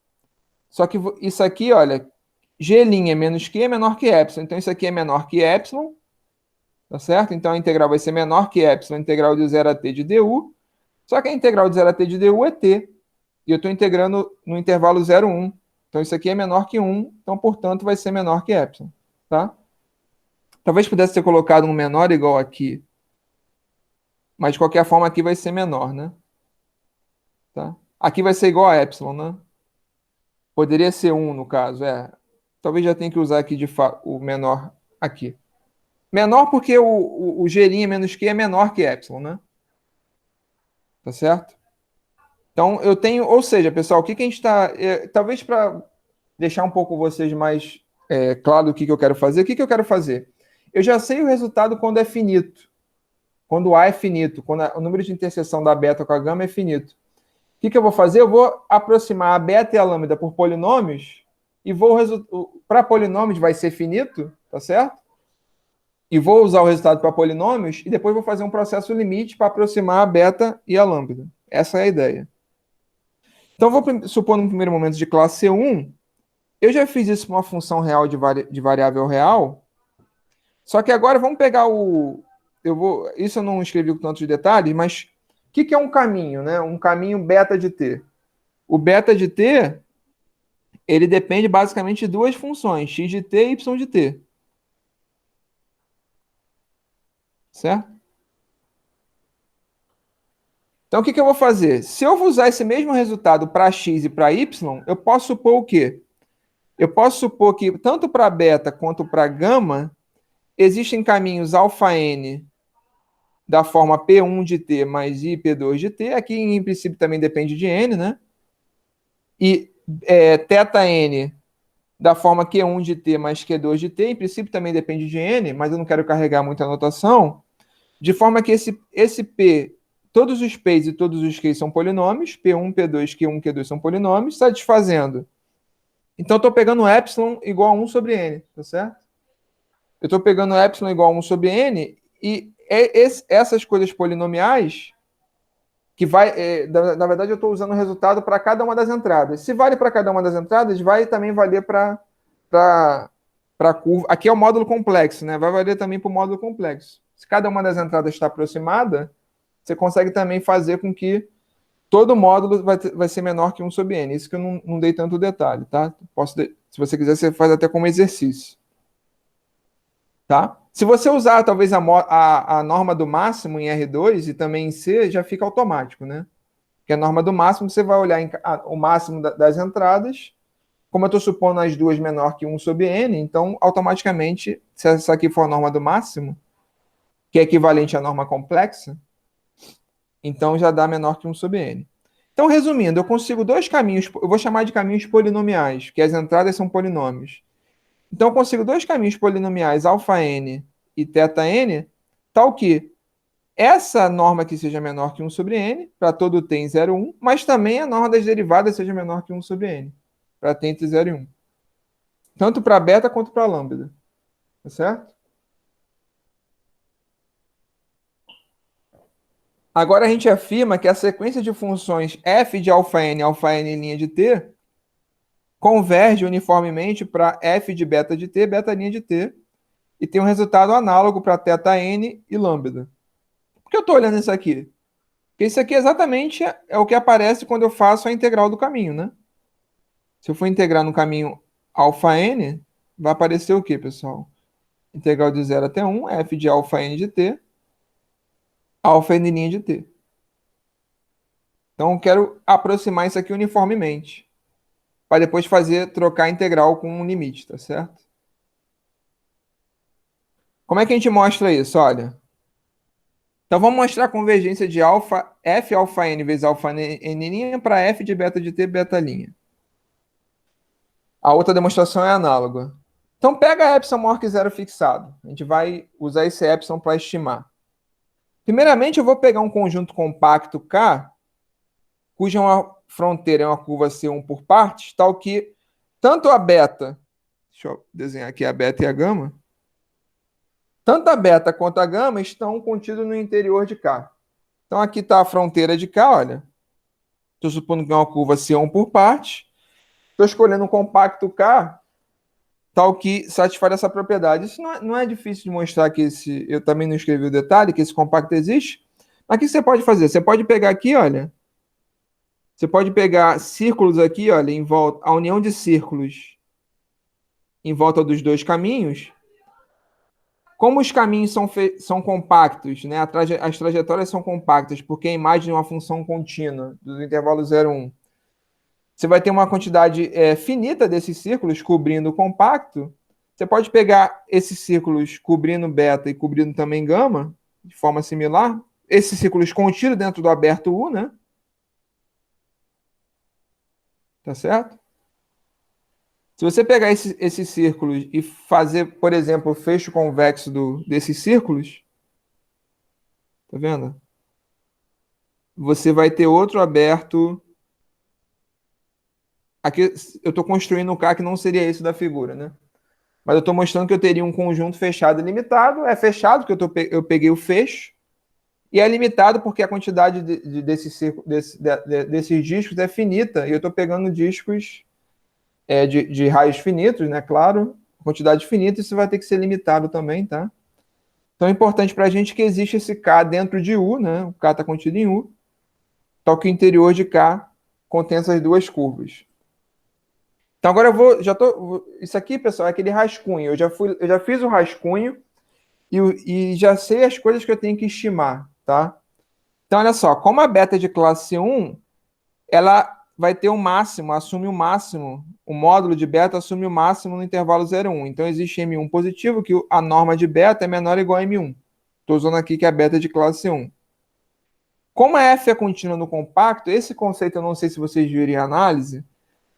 S1: Só que isso aqui, olha, G' menos Q é menor que epsilon. Então, isso aqui é menor que epsilon, tá certo? Então, a integral vai ser menor que epsilon, integral de 0 a t de du. Só que a integral de 0 a t de du é t. E eu estou integrando no intervalo 0, 1. Então, isso aqui é menor que 1. Então, portanto, vai ser menor que epsilon, tá? Talvez pudesse ter colocado um menor igual aqui. Mas, de qualquer forma, aqui vai ser menor, né? Tá? Aqui vai ser igual a epsilon, né? Poderia ser 1, no caso, é. Talvez já tenha que usar aqui o menor aqui. Menor porque o G' menos Q é menor que epsilon, né? Tá certo? Então, eu tenho... Ou seja, pessoal, o que a gente está... talvez para deixar um pouco vocês mais claro o que eu quero fazer. O que eu quero fazer? Eu já sei o resultado quando é finito. Quando A é finito. Quando o número de interseção da beta com a gama é finito. O que eu vou fazer? Eu vou aproximar a beta e a lambda por polinômios e vou... Para polinômios vai ser finito, tá certo? E vou usar o resultado para polinômios e depois vou fazer um processo limite para aproximar a beta e a lambda. Essa é a ideia. Então, vou supor no primeiro momento de classe C1, eu já fiz isso para uma função real de variável real, só que agora vamos pegar o... Isso eu não escrevi com tantos detalhes, mas o que é um caminho, né? Um caminho beta de t. O beta de t, ele depende basicamente de duas funções, x de t e y de t. Certo? Então, o que eu vou fazer? Se eu usar esse mesmo resultado para x e para y, eu posso supor o quê? Eu posso supor que, tanto para beta quanto para gama, existem caminhos αn da forma P1 de t mais I P2 de t. Aqui, em princípio, também depende de n, né? E θn da forma Q1 de t mais Q2 de t. Em princípio, também depende de n, mas eu não quero carregar muita anotação. De forma que esse P... Todos os P's e todos os Q's são polinômios. P1, P2, Q1, Q2 são polinômios, satisfazendo. Então, eu estou pegando epsilon igual a 1 sobre n, tá certo? Eu estou pegando epsilon igual a 1 sobre n e essas coisas polinomiais que vai... na verdade, eu estou usando o resultado para cada uma das entradas. Se vale para cada uma das entradas, vai também valer para a curva. Aqui é o módulo complexo, né? Vai valer também para o módulo complexo. Se cada uma das entradas está aproximada, você consegue também fazer com que todo módulo vai ser menor que 1 sobre n. Isso que eu não dei tanto detalhe, tá? Se você quiser, você faz até como exercício. Tá? Se você usar, talvez, a norma do máximo em R2 e também em C, já fica automático, né? Porque a norma do máximo, você vai olhar o máximo das entradas. Como eu estou supondo as duas menor que 1 sobre n, então, automaticamente, se essa aqui for a norma do máximo, que é equivalente à norma complexa, então já dá menor que 1 sobre n. Então, resumindo, eu consigo dois caminhos, eu vou chamar de caminhos polinomiais, que as entradas são polinômios. Então, eu consigo dois caminhos polinomiais, αn e θn, tal que essa norma aqui seja menor que 1 sobre n, para todo t em 0, 1, mas também a norma das derivadas seja menor que 1 sobre n, para t entre 0 e 1. Tanto para beta quanto para lambda. Tá certo? Agora a gente afirma que a sequência de funções f de αn linha de t converge uniformemente para f de beta de t, beta linha de t, e tem um resultado análogo para θn e lambda. Por que eu estou olhando isso aqui? Porque isso aqui exatamente é o que aparece quando eu faço a integral do caminho, né? Se eu for integrar no caminho αn, vai aparecer o quê, pessoal? Integral de 0 até 1, f de αn de t, αn' de t. Então, eu quero aproximar isso aqui uniformemente, para depois trocar a integral com um limite, tá certo? Como é que a gente mostra isso? Olha, então vamos mostrar a convergência de f αn vezes αn' para f de beta de t, beta linha. A outra demonstração é análoga. Então, pega epsilon maior que zero fixado. A gente vai usar esse epsilon para estimar. Primeiramente, eu vou pegar um conjunto compacto K cuja uma fronteira é uma curva C1 por partes, tal que tanto a beta, deixa eu desenhar aqui a beta e a gama, tanto a beta quanto a gama estão contidos no interior de K. Então aqui está a fronteira de K, olha. Estou supondo que é uma curva C1 por parte. Estou escolhendo um compacto K, tal que satisfaz essa propriedade. Isso não é difícil de mostrar que eu também não escrevi o detalhe, que esse compacto existe. Mas o que você pode fazer? Você pode pegar aqui, olha. Você pode pegar círculos aqui, olha, em volta, a união de círculos em volta dos dois caminhos. Como os caminhos são compactos, né? As trajetórias são compactas, porque a imagem é uma função contínua do intervalo 0, 1. Você vai ter uma quantidade finita desses círculos cobrindo o compacto. Você pode pegar esses círculos cobrindo beta e cobrindo também gama, de forma similar. Esses círculos contidos dentro do aberto U, né? Tá certo? Se você pegar esses círculos e fazer, por exemplo, o fecho convexo desses círculos, tá vendo? Você vai ter outro aberto. Aqui eu estou construindo um K que não seria esse da figura, né? Mas eu estou mostrando que eu teria um conjunto fechado e limitado. É fechado, porque eu peguei o fecho. E é limitado porque a quantidade desses discos é finita. E eu estou pegando discos de raios finitos, né? Claro, quantidade finita, isso vai ter que ser limitado também, tá? Então é importante para a gente que existe esse K dentro de U, né? O K está contido em U. Tal que o interior de K contém essas duas curvas. Então agora isso aqui, pessoal, é aquele rascunho. Eu já fiz o rascunho e já sei as coisas que eu tenho que estimar, tá? Então olha só, como a beta é de classe 1, ela vai ter o máximo, assume o máximo, o módulo de beta assume o máximo no intervalo 0, 1. Então existe M1 positivo, que a norma de beta é menor ou igual a M1. Estou usando aqui que é a beta de classe 1. Como a F é contínua no compacto, esse conceito eu não sei se vocês viram em análise,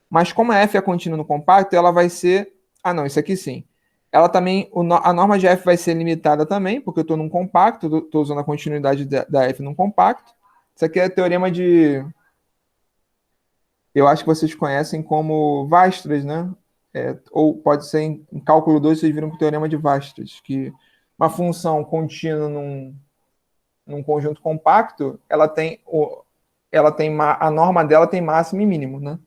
S1: mas como a F é contínua no compacto, ela vai ser... Ah, não, isso aqui sim. Ela também, a norma de F vai ser limitada também, porque eu estou num compacto, estou usando a continuidade da F num compacto. Isso aqui é teorema de... Eu acho que vocês conhecem como Weierstrass, né? Ou pode ser em cálculo 2, vocês viram com o teorema de Weierstrass, que uma função contínua num conjunto compacto, a norma dela tem máximo e mínimo, né?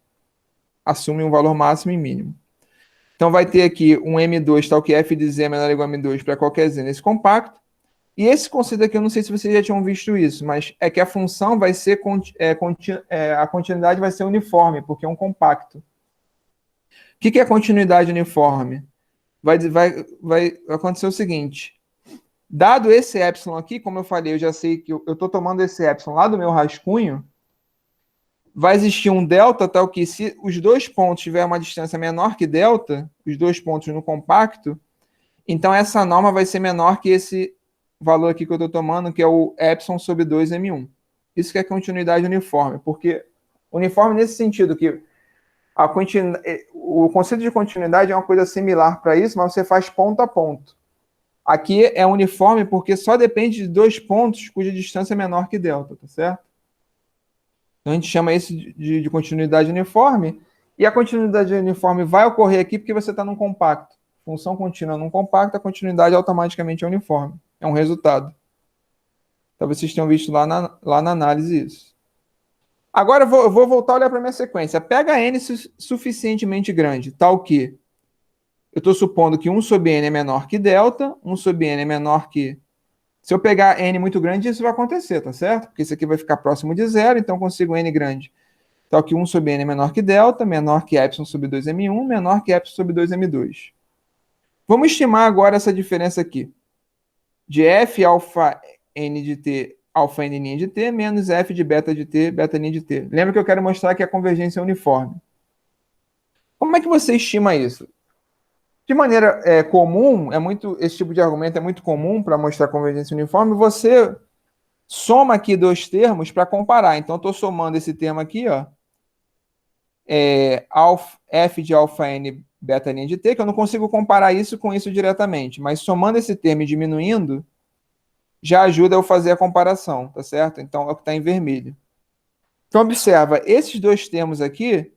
S1: Assume um valor máximo e mínimo. Então vai ter aqui um M2, tal que f de z é menor ou igual a M2 para qualquer z nesse compacto. E esse conceito aqui, eu não sei se vocês já tinham visto isso, mas é que a função vai ser, a continuidade vai ser uniforme, porque é um compacto. O que é continuidade uniforme? Vai acontecer o seguinte, dado esse epsilon aqui, como eu falei, eu já sei que eu estou tomando esse epsilon lá do meu rascunho, vai existir um delta tal que se os dois pontos tiverem uma distância menor que delta, os dois pontos no compacto, então essa norma vai ser menor que esse valor aqui que eu estou tomando, que é o epsilon sobre 2m1. Isso que é continuidade uniforme, porque uniforme nesse sentido, que o conceito de continuidade é uma coisa similar para isso, mas você faz ponto a ponto. Aqui é uniforme porque só depende de dois pontos cuja distância é menor que delta, tá certo? Então a gente chama isso de continuidade uniforme, e a continuidade uniforme vai ocorrer aqui porque você está num compacto. Função contínua num compacto, a continuidade automaticamente é uniforme. É um resultado. Talvez vocês tenham visto lá na análise isso. Agora eu vou voltar a olhar para a minha sequência. Pega n suficientemente grande, tal que eu estou supondo que 1 sobre n é menor que delta, 1 sobre n é menor que... Se eu pegar n muito grande, isso vai acontecer, tá certo? Porque isso aqui vai ficar próximo de zero, então eu consigo n grande. Tal que 1 sobre n é menor que delta, menor que epsilon sobre 2m1, menor que epsilon sobre 2m2. Vamos estimar agora essa diferença aqui. De f alfa n de t, alfa n' de t, menos f de beta t, beta n de t. Lembra que eu quero mostrar que a convergência é uniforme. Como é que você estima isso? De maneira comum, esse tipo de argumento é muito comum para mostrar convergência uniforme, você soma aqui dois termos para comparar. Então, eu estou somando esse termo aqui, ó, f de alfa n beta n de t, que eu não consigo comparar isso com isso diretamente, mas somando esse termo e diminuindo, já ajuda eu fazer a comparação, tá certo? Então, é o que está em vermelho. Então, observa, esses dois termos aqui,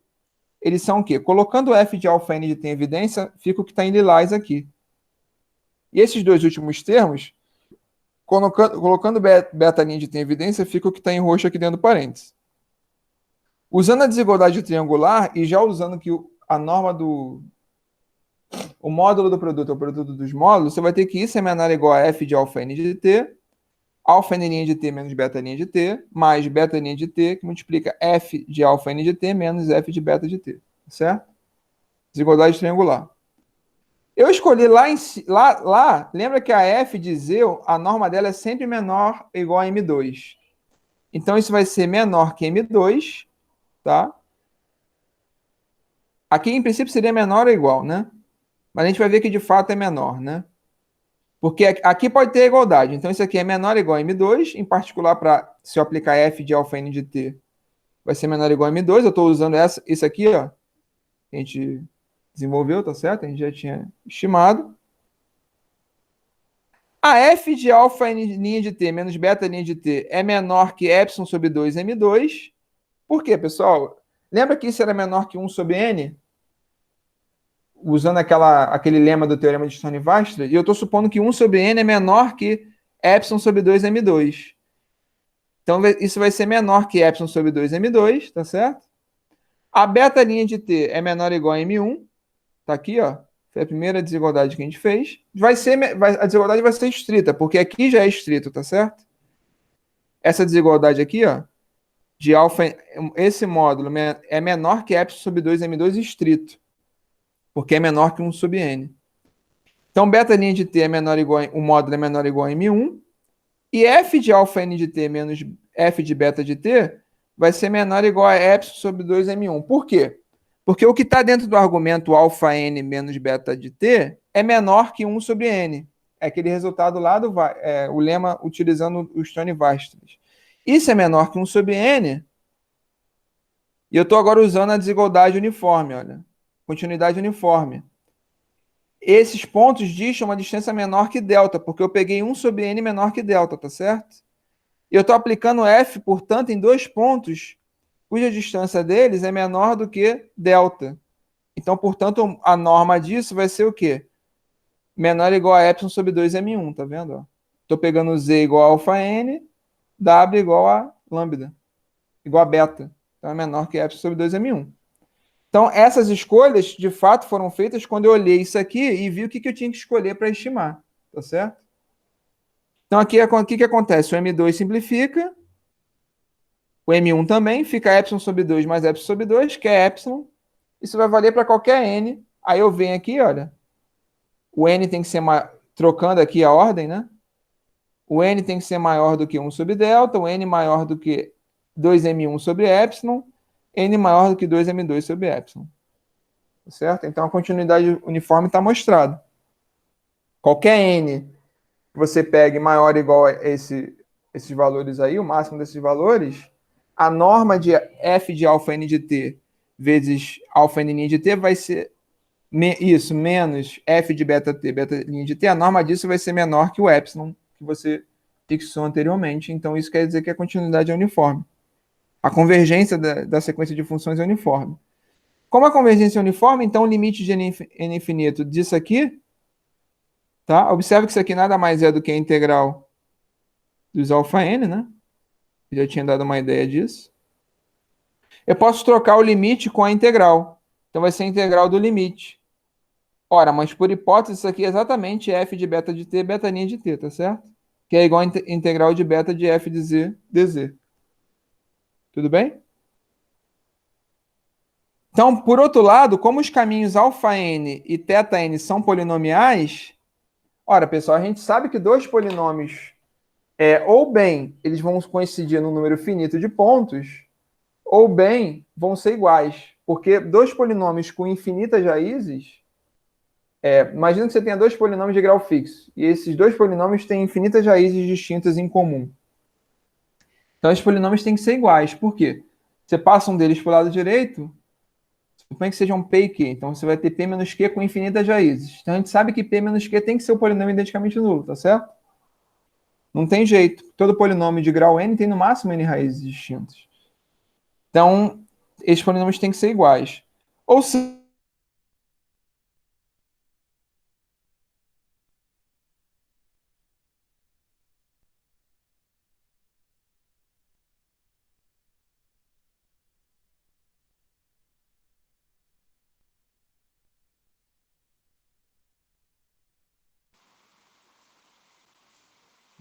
S1: eles são o quê? Colocando o f de alfa n de t em evidência, fica o que está em lilás aqui. E esses dois últimos termos, colocando beta n de t em evidência, fica o que está em roxo aqui dentro do parênteses. Usando a desigualdade triangular e já usando que a norma o módulo do produto é o produto dos módulos, você vai ter que isso é menor ou igual a f de alfa n de t, alfa n' de t menos beta n de t, mais beta n de t, que multiplica f de alfa n de t menos f de beta de t, certo? Desigualdade triangular. Eu escolhi lá, lembra que a f de z, a norma dela é sempre menor ou igual a m2. Então, isso vai ser menor que m2, tá? Aqui, em princípio, seria menor ou igual, né? Mas a gente vai ver que, de fato, é menor, né? Porque aqui pode ter igualdade. Então, isso aqui é menor ou igual a m2, em particular, para se eu aplicar f de alfa n de t, vai ser menor ou igual a m2. Eu estou usando isso aqui, ó, que a gente desenvolveu, tá certo? A gente já tinha estimado. A f de alfa n de t menos beta n de t é menor que epsilon sobre 2 m2. Por quê, pessoal? Lembra que isso era menor que 1 sobre n? Usando aquele lema do teorema de Stone-Vastra, e eu estou supondo que 1 sobre n é menor que epsilon sobre 2m2. Então, isso vai ser menor que epsilon sobre 2m2, tá certo? A beta linha de t é menor ou igual a m1, tá aqui, ó. Foi a primeira desigualdade que a gente fez. A desigualdade vai ser estrita, porque aqui já é estrito, tá certo? Essa desigualdade aqui, ó, de alfa, esse módulo é menor que epsilon sobre 2m2 estrito, porque é menor que 1 sobre n. Então, beta linha de t é menor ou igual o módulo é menor ou igual a m1, e f de alfa n de t menos f de beta de t vai ser menor ou igual a epsilon sobre 2m1. Por quê? Porque o que está dentro do argumento alfa n menos beta de t é menor que 1 sobre n. É aquele resultado lá o lema utilizando o Stone-Vastra. Isso é menor que 1 sobre n, e eu estou agora usando a desigualdade uniforme, olha. Continuidade uniforme. Esses pontos distam uma distância menor que delta, porque eu peguei 1 sobre n menor que delta, tá certo? E eu estou aplicando f, portanto, em dois pontos cuja distância deles é menor do que delta. Então, portanto, a norma disso vai ser o quê? Menor ou igual a epsilon sobre 2m1, tá vendo? Estou pegando z igual a alfa n, w igual a lambda, igual a beta. Então, é menor que epsilon sobre 2m1. Então, essas escolhas, de fato, foram feitas quando eu olhei isso aqui e vi o que eu tinha que escolher para estimar, tá certo? Então, aqui, o que acontece? O M2 simplifica, o M1 também, fica epsilon sobre 2 mais epsilon sobre 2, que é epsilon. Isso vai valer para qualquer n. Aí eu venho aqui, olha, o n tem que ser, trocando aqui a ordem, né? O n tem que ser maior do que 1 sobre delta, o n maior do que 2m1 sobre epsilon, n maior do que 2m2 sobre epsilon. Certo? Então a continuidade uniforme está mostrada. Qualquer n que você pegue maior ou igual a esses valores aí, o máximo desses valores, a norma de f de alfa n de t vezes alfa n de t vai ser isso, menos f de beta t, beta n de t, a norma disso vai ser menor que o epsilon que você fixou anteriormente. Então isso quer dizer que a continuidade é uniforme. A convergência da sequência de funções é uniforme. Como a convergência é uniforme, então o limite de n infinito disso aqui, tá? Observe que isso aqui nada mais é do que a integral dos alfa n, né? Eu já tinha dado uma ideia disso. Eu posso trocar o limite com a integral. Então vai ser a integral do limite. Ora, mas por hipótese, isso aqui é exatamente f de beta de t, beta n de t, tá certo? Que é igual a integral de beta de f de z dz. Tudo bem? Então, por outro lado, como os caminhos alfa n e θ n são polinomiais, ora, pessoal, a gente sabe que dois polinômios, ou bem, eles vão coincidir num número finito de pontos, ou bem, vão ser iguais. Porque dois polinômios com infinitas raízes, imagina que você tenha dois polinômios de grau fixo, e esses dois polinômios têm infinitas raízes distintas em comum. Então, esses polinômios têm que ser iguais. Por quê? Você passa um deles para o lado direito, suponha que seja um P e Q. Então, você vai ter P menos Q com infinitas raízes. Então, a gente sabe que P menos Q tem que ser um polinômio identicamente nulo, tá certo? Não tem jeito. Todo polinômio de grau n tem no máximo n raízes distintas. Então, esses polinômios têm que ser iguais. Ou se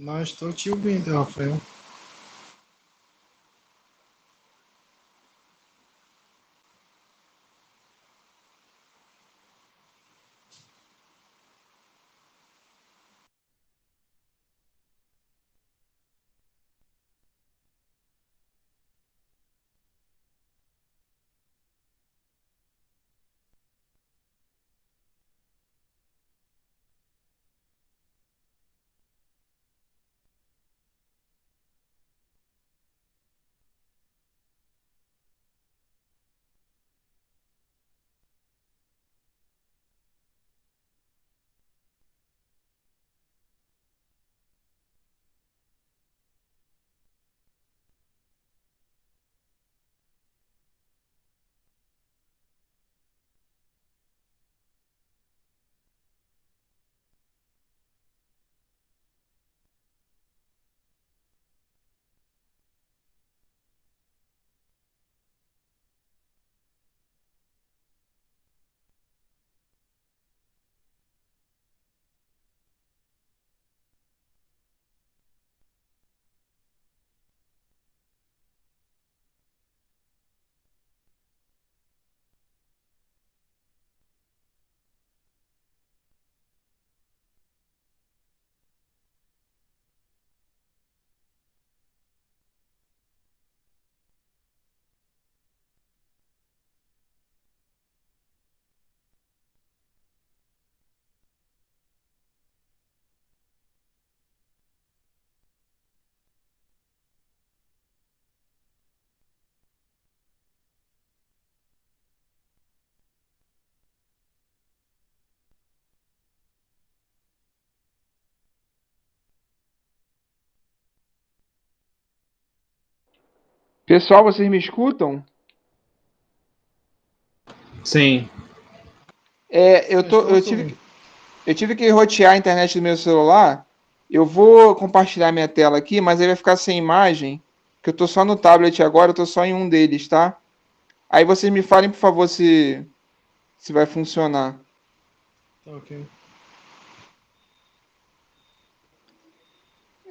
S2: Não estou te ouvindo, Rafael.
S1: Pessoal, vocês me escutam?
S3: Sim.
S2: Sim, estamos ouvindo.
S1: Eu tive que rotear a internet do meu celular. Eu vou compartilhar minha tela aqui, mas aí vai ficar sem imagem, que eu tô só no tablet agora, eu tô só em um deles, tá? Aí vocês me falem, por favor, se vai funcionar.
S2: Tá ok.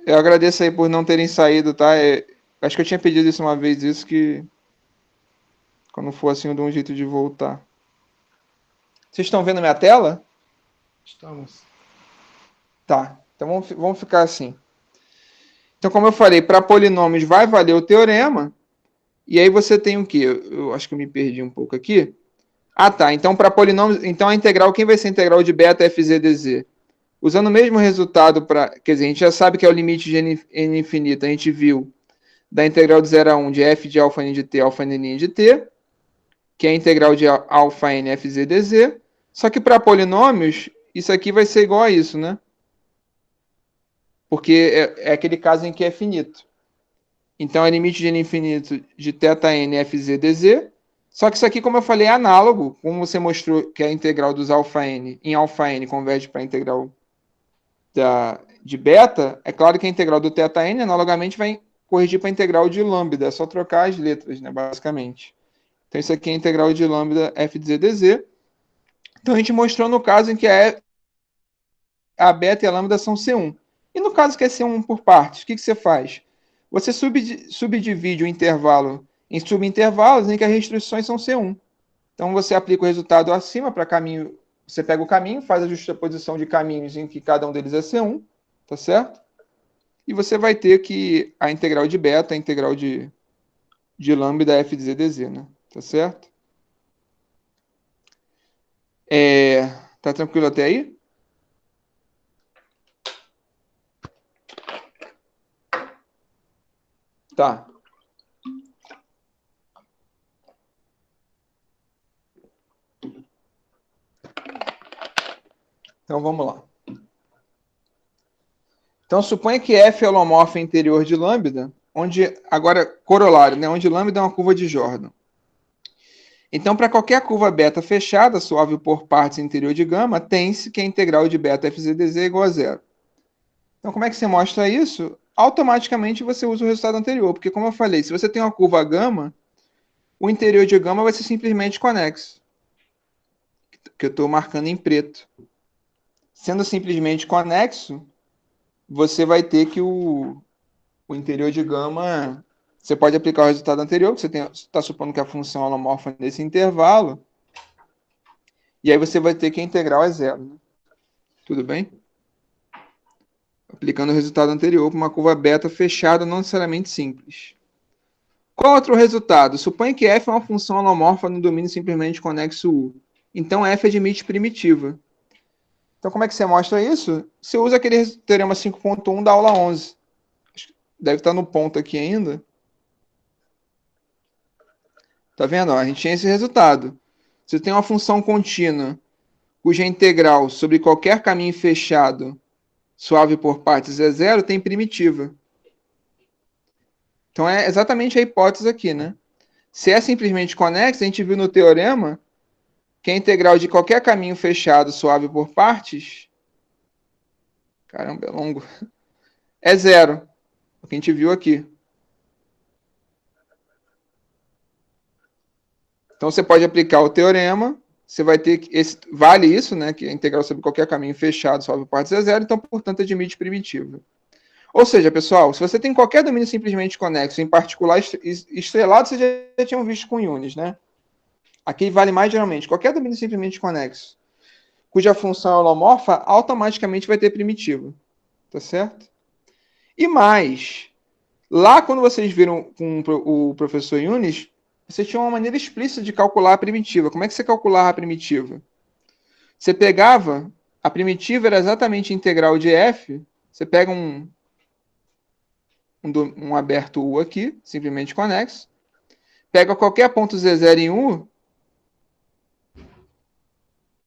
S1: Eu agradeço aí por não terem saído, tá? Acho que eu tinha pedido isso uma vez, isso que quando for assim eu dou um jeito de voltar. Vocês estão vendo minha tela?
S2: Estamos.
S1: Tá. Então vamos ficar assim. Então, como eu falei, para polinômios vai valer o teorema. E aí você tem o quê? Eu acho que eu me perdi um pouco aqui. Ah, tá. Então, para polinômios, então a integral, quem vai ser a integral de beta fz usando o mesmo resultado para, quer dizer, a gente já sabe que é o limite de n infinito, a gente viu da integral de 0 a 1 de f de alfa n de t, alfa n de t, que é a integral de alfa n fz. Só que para polinômios, isso aqui vai ser igual a isso, né? Porque é aquele caso em que é finito. Então, é limite de n infinito de θn fz. Só que isso aqui, como eu falei, é análogo, como você mostrou que a integral dos alfa n em alfa n converge para a integral de beta. É claro que a integral do θn, analogamente, vai corrigir para a integral de lambda. É só trocar as letras, né, basicamente. Então, isso aqui é a integral de lambda f de z dz. Então, a gente mostrou no caso em que a beta e a lambda são C1. E no caso que é C1 por partes, o que você faz? Você subdivide o intervalo em subintervalos em que as restrições são C1. Então você aplica o resultado acima para caminho. Você pega o caminho, faz a justaposição de caminhos em que cada um deles é C1, tá certo? E você vai ter que a integral de beta, a integral de lambda f de z dz, né? Tá certo? Tá tranquilo até aí? Tá. Então vamos lá. Então suponha que f é holomorfo interior de lambda agora, corolário, né? Onde lambda é uma curva de Jordan. Então, para qualquer curva beta fechada, suave por partes interior de gama, tem-se que a integral de beta FZDZ é igual a zero. Então, como é que você mostra isso? Automaticamente você usa o resultado anterior, porque como eu falei, se você tem uma curva gama, o interior de gama vai ser simplesmente conexo, que eu estou marcando em preto. Sendo simplesmente conexo, você vai ter que o interior de gama, você pode aplicar o resultado anterior, que você está supondo que a função é holomorfa nesse intervalo, e aí você vai ter que a integral é zero. Né? Tudo bem? Aplicando o resultado anterior para uma curva beta fechada, não necessariamente simples. Qual outro resultado? Suponha que f é uma função holomorfa no domínio simplesmente conexo U. Então f admite primitiva. Então como é que você mostra isso? Você usa aquele teorema 5.1 da aula 11. Deve estar no ponto aqui ainda. Tá vendo? A gente tinha esse resultado. Você tem uma função contínua cuja integral sobre qualquer caminho fechado suave por partes é zero, tem primitiva. Então é exatamente a hipótese aqui, né? Se é simplesmente conexo, a gente viu no teorema que a integral de qualquer caminho fechado suave por partes, caramba, é longo, é zero. O que a gente viu aqui. Então você pode aplicar o teorema, você vai ter que vale isso, né, que a integral sobre qualquer caminho fechado suave por partes é zero, então portanto admite primitiva. Ou seja, pessoal, se você tem qualquer domínio simplesmente conexo, em particular estrelado, vocês já tinham visto com Yunis, né? Aqui vale mais geralmente. Qualquer domínio simplesmente conexo, cuja função é holomorfa, automaticamente vai ter primitiva. Tá certo? E mais, lá quando vocês viram com o professor Yunis, você tinha uma maneira explícita de calcular a primitiva. Como é que você calculava a primitiva? Você pegava, a primitiva era exatamente a integral de f, você pega um aberto U aqui, simplesmente conexo, pega qualquer ponto Z0 em U,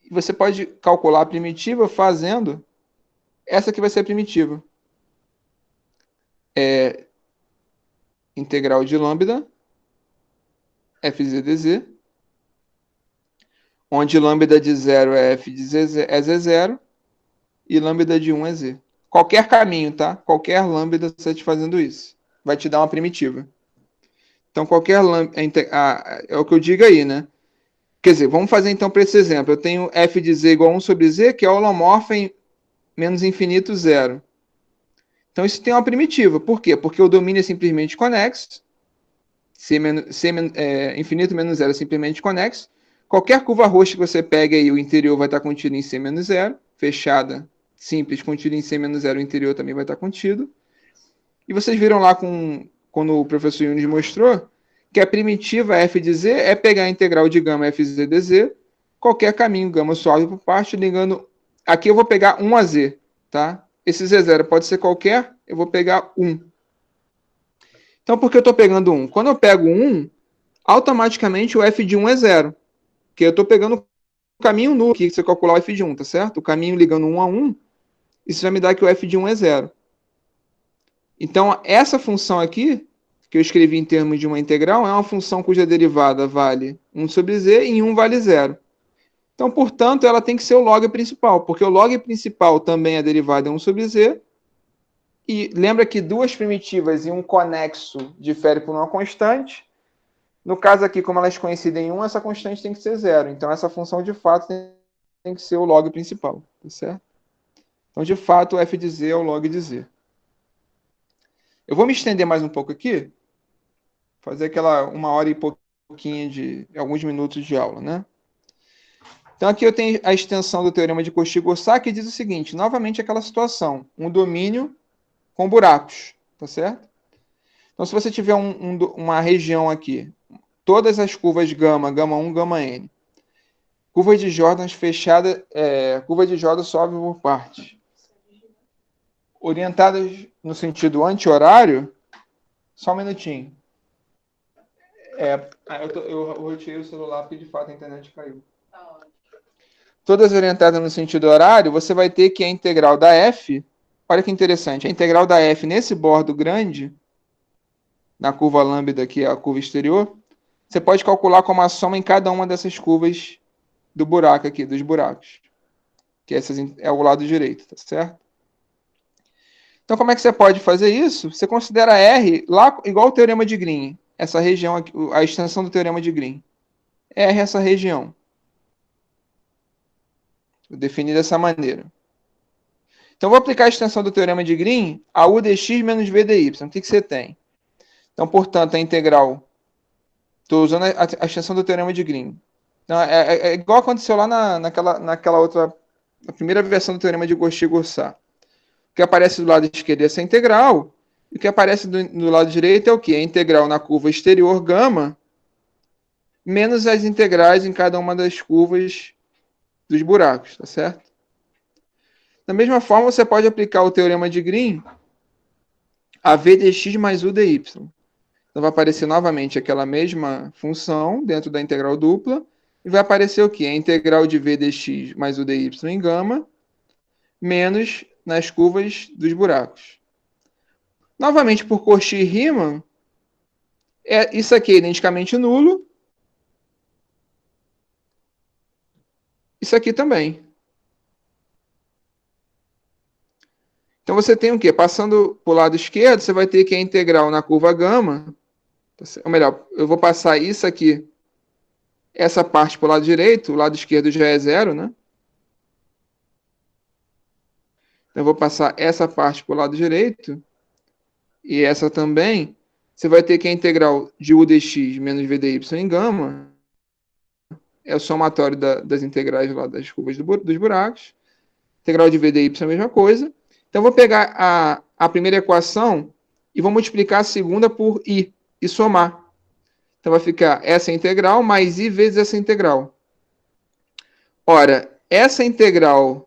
S1: e você pode calcular a primitiva fazendo essa que vai ser a primitiva. É integral de lambda, FZDZ, onde lambda de 0 é f de z, é z0 e lambda de 1 é z. Qualquer caminho, tá? Qualquer lambda satisfazendo isso. Vai te dar uma primitiva. Então, qualquer lambda... é o que eu digo aí, né? Quer dizer, vamos fazer então para esse exemplo. Eu tenho f de z igual a 1 sobre z, que é holomorfa em menos infinito zero. Então, isso tem uma primitiva. Por quê? Porque o domínio é simplesmente conexo. Infinito menos zero é simplesmente conexo. Qualquer curva roxa que você pegue aí, o interior vai estar contido em C menos zero. Fechada, simples, contida em C menos zero, o interior também vai estar contido. E vocês viram lá quando o professor Yunis mostrou que a primitiva f de z é pegar a integral de gama fz dz, qualquer caminho gama suave por parte, ligando... Aqui eu vou pegar 1 a z, tá? Esse z0 pode ser qualquer, eu vou pegar 1. Então, por que eu estou pegando 1? Quando eu pego 1, automaticamente o f de 1 é 0. Porque eu estou pegando o caminho nulo aqui, que você calcular o f de 1, tá certo? O caminho ligando 1 a 1, isso vai me dar que o f de 1 é 0. Então, essa função aqui, que eu escrevi em termos de uma integral, é uma função cuja derivada vale 1 sobre z e em 1 vale 0. Então, portanto, ela tem que ser o log principal, porque o log principal também é derivada em 1 sobre z. E lembra que duas primitivas e um conexo diferem por uma constante. No caso aqui, como elas coincidem em 1, essa constante tem que ser 0. Então, essa função, de fato, tem que ser o log principal. Tá certo? Então, de fato, o f de z é o log de z. Eu vou me estender mais um pouco aqui. Fazer aquela 1 hora e pouquinho de alguns minutos de aula, né? Então, aqui eu tenho a extensão do teorema de Cauchy-Gosset, que diz o seguinte, novamente aquela situação, um domínio com buracos, tá certo? Então, se você tiver uma região aqui, todas as curvas gama, gama 1, gama n, curva de Jordan fechada, curva de Jordan sobe por partes, orientadas no sentido anti-horário, só um minutinho. Eu retirei o celular porque de fato a internet caiu. Todas orientadas no sentido horário, você vai ter que a integral da f, olha que interessante, a integral da f nesse bordo grande na curva lambda, que é a curva exterior, você pode calcular como a soma em cada uma dessas curvas do buraco aqui, dos buracos. Que é o lado direito, tá certo? Então, como é que você pode fazer isso? Você considera R lá igual o teorema de Green. Essa região aqui, a extensão do teorema de Green. R é essa região. Vou definir dessa maneira. Então, vou aplicar a extensão do teorema de Green a u dx menos v dy. O que você tem? Então, portanto, a integral... Estou usando a extensão do teorema de Green. Então, é igual aconteceu lá naquela outra... Na primeira versão do teorema de Cauchy-Goursat. O que aparece do lado esquerdo é essa integral. E o que aparece do lado direito é o quê? A integral na curva exterior, gama, menos as integrais em cada uma das curvas dos buracos, tá certo? Da mesma forma, você pode aplicar o teorema de Green a v dx mais u dy. Então, vai aparecer novamente aquela mesma função dentro da integral dupla. E vai aparecer o quê? A integral de v dx mais u dy em gama, menos nas curvas dos buracos. Novamente, por Cauchy-Riemann, isso aqui é identicamente nulo. Isso aqui também. Então, você tem o quê? Passando para o lado esquerdo, você vai ter que a integral na curva gama, ou melhor, eu vou passar isso aqui, essa parte para o lado direito, o lado esquerdo já é zero, né? Então, eu vou passar essa parte para o lado direito, e essa também. Você vai ter que a integral de u dx menos v dy em gama é o somatório das integrais lá das curvas dos buracos. Integral de v dy é a mesma coisa. Então, eu vou pegar a primeira equação e vou multiplicar a segunda por i e somar. Então, vai ficar essa integral mais i vezes essa integral. Ora, essa integral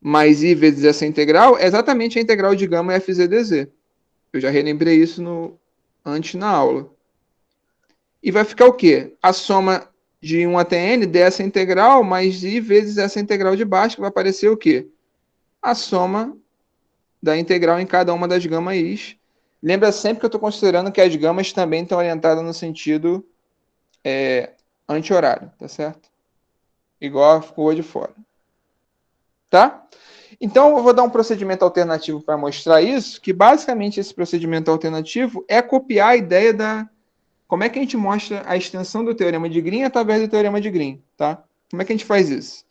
S1: mais i vezes essa integral é exatamente a integral de gama fz dz. Eu já relembrei isso antes na aula. E vai ficar o quê? A soma de 1 até n dessa integral mais i vezes essa integral de baixo, que vai aparecer o quê? A soma da integral em cada uma das gama i's. Lembra sempre que eu estou considerando que as gamas também estão orientadas no sentido anti-horário, tá certo? Igual a rua de fora. Tá? Então, eu vou dar um procedimento alternativo para mostrar isso, que basicamente esse procedimento alternativo é copiar a ideia da... Como é que a gente mostra a extensão do teorema de Green através do teorema de Green, tá? Como é que a gente faz isso?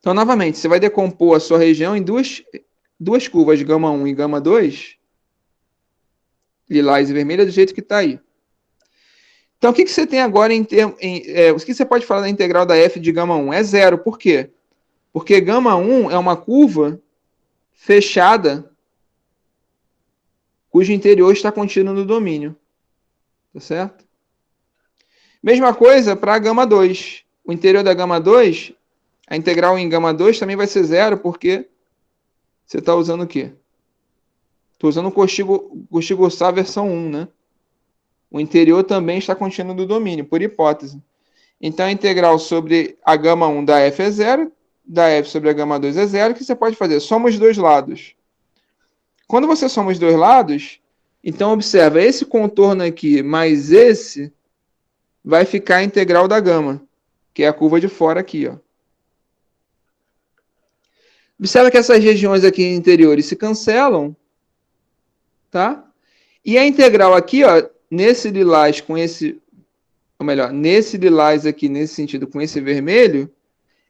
S1: Então, novamente, você vai decompor a sua região em duas curvas, gama 1 e gama 2, lilás e vermelha, do jeito que está aí. Então, o que você tem agora o que você pode falar da integral da f de gama 1? É zero. Por quê? Porque gama 1 é uma curva fechada cujo interior está contido no domínio. Tá certo? Mesma coisa para a gama 2. O interior da gama 2, a integral em gama 2 também vai ser zero, porque você está usando o quê? Estou usando o Cauchy-Goursat versão 1, né? O interior também está contido no domínio, por hipótese. Então, a integral sobre a gama 1 da f é zero, da f sobre a gama 2 é zero. O que você pode fazer? Soma os dois lados. Quando você soma os dois lados, então observa, esse contorno aqui mais esse vai ficar a integral da gama, que é a curva de fora aqui, ó. Observa que essas regiões aqui interiores se cancelam, tá? E a integral aqui, ó, nesse lilás com esse, ou melhor, nesse lilás aqui, nesse sentido com esse vermelho,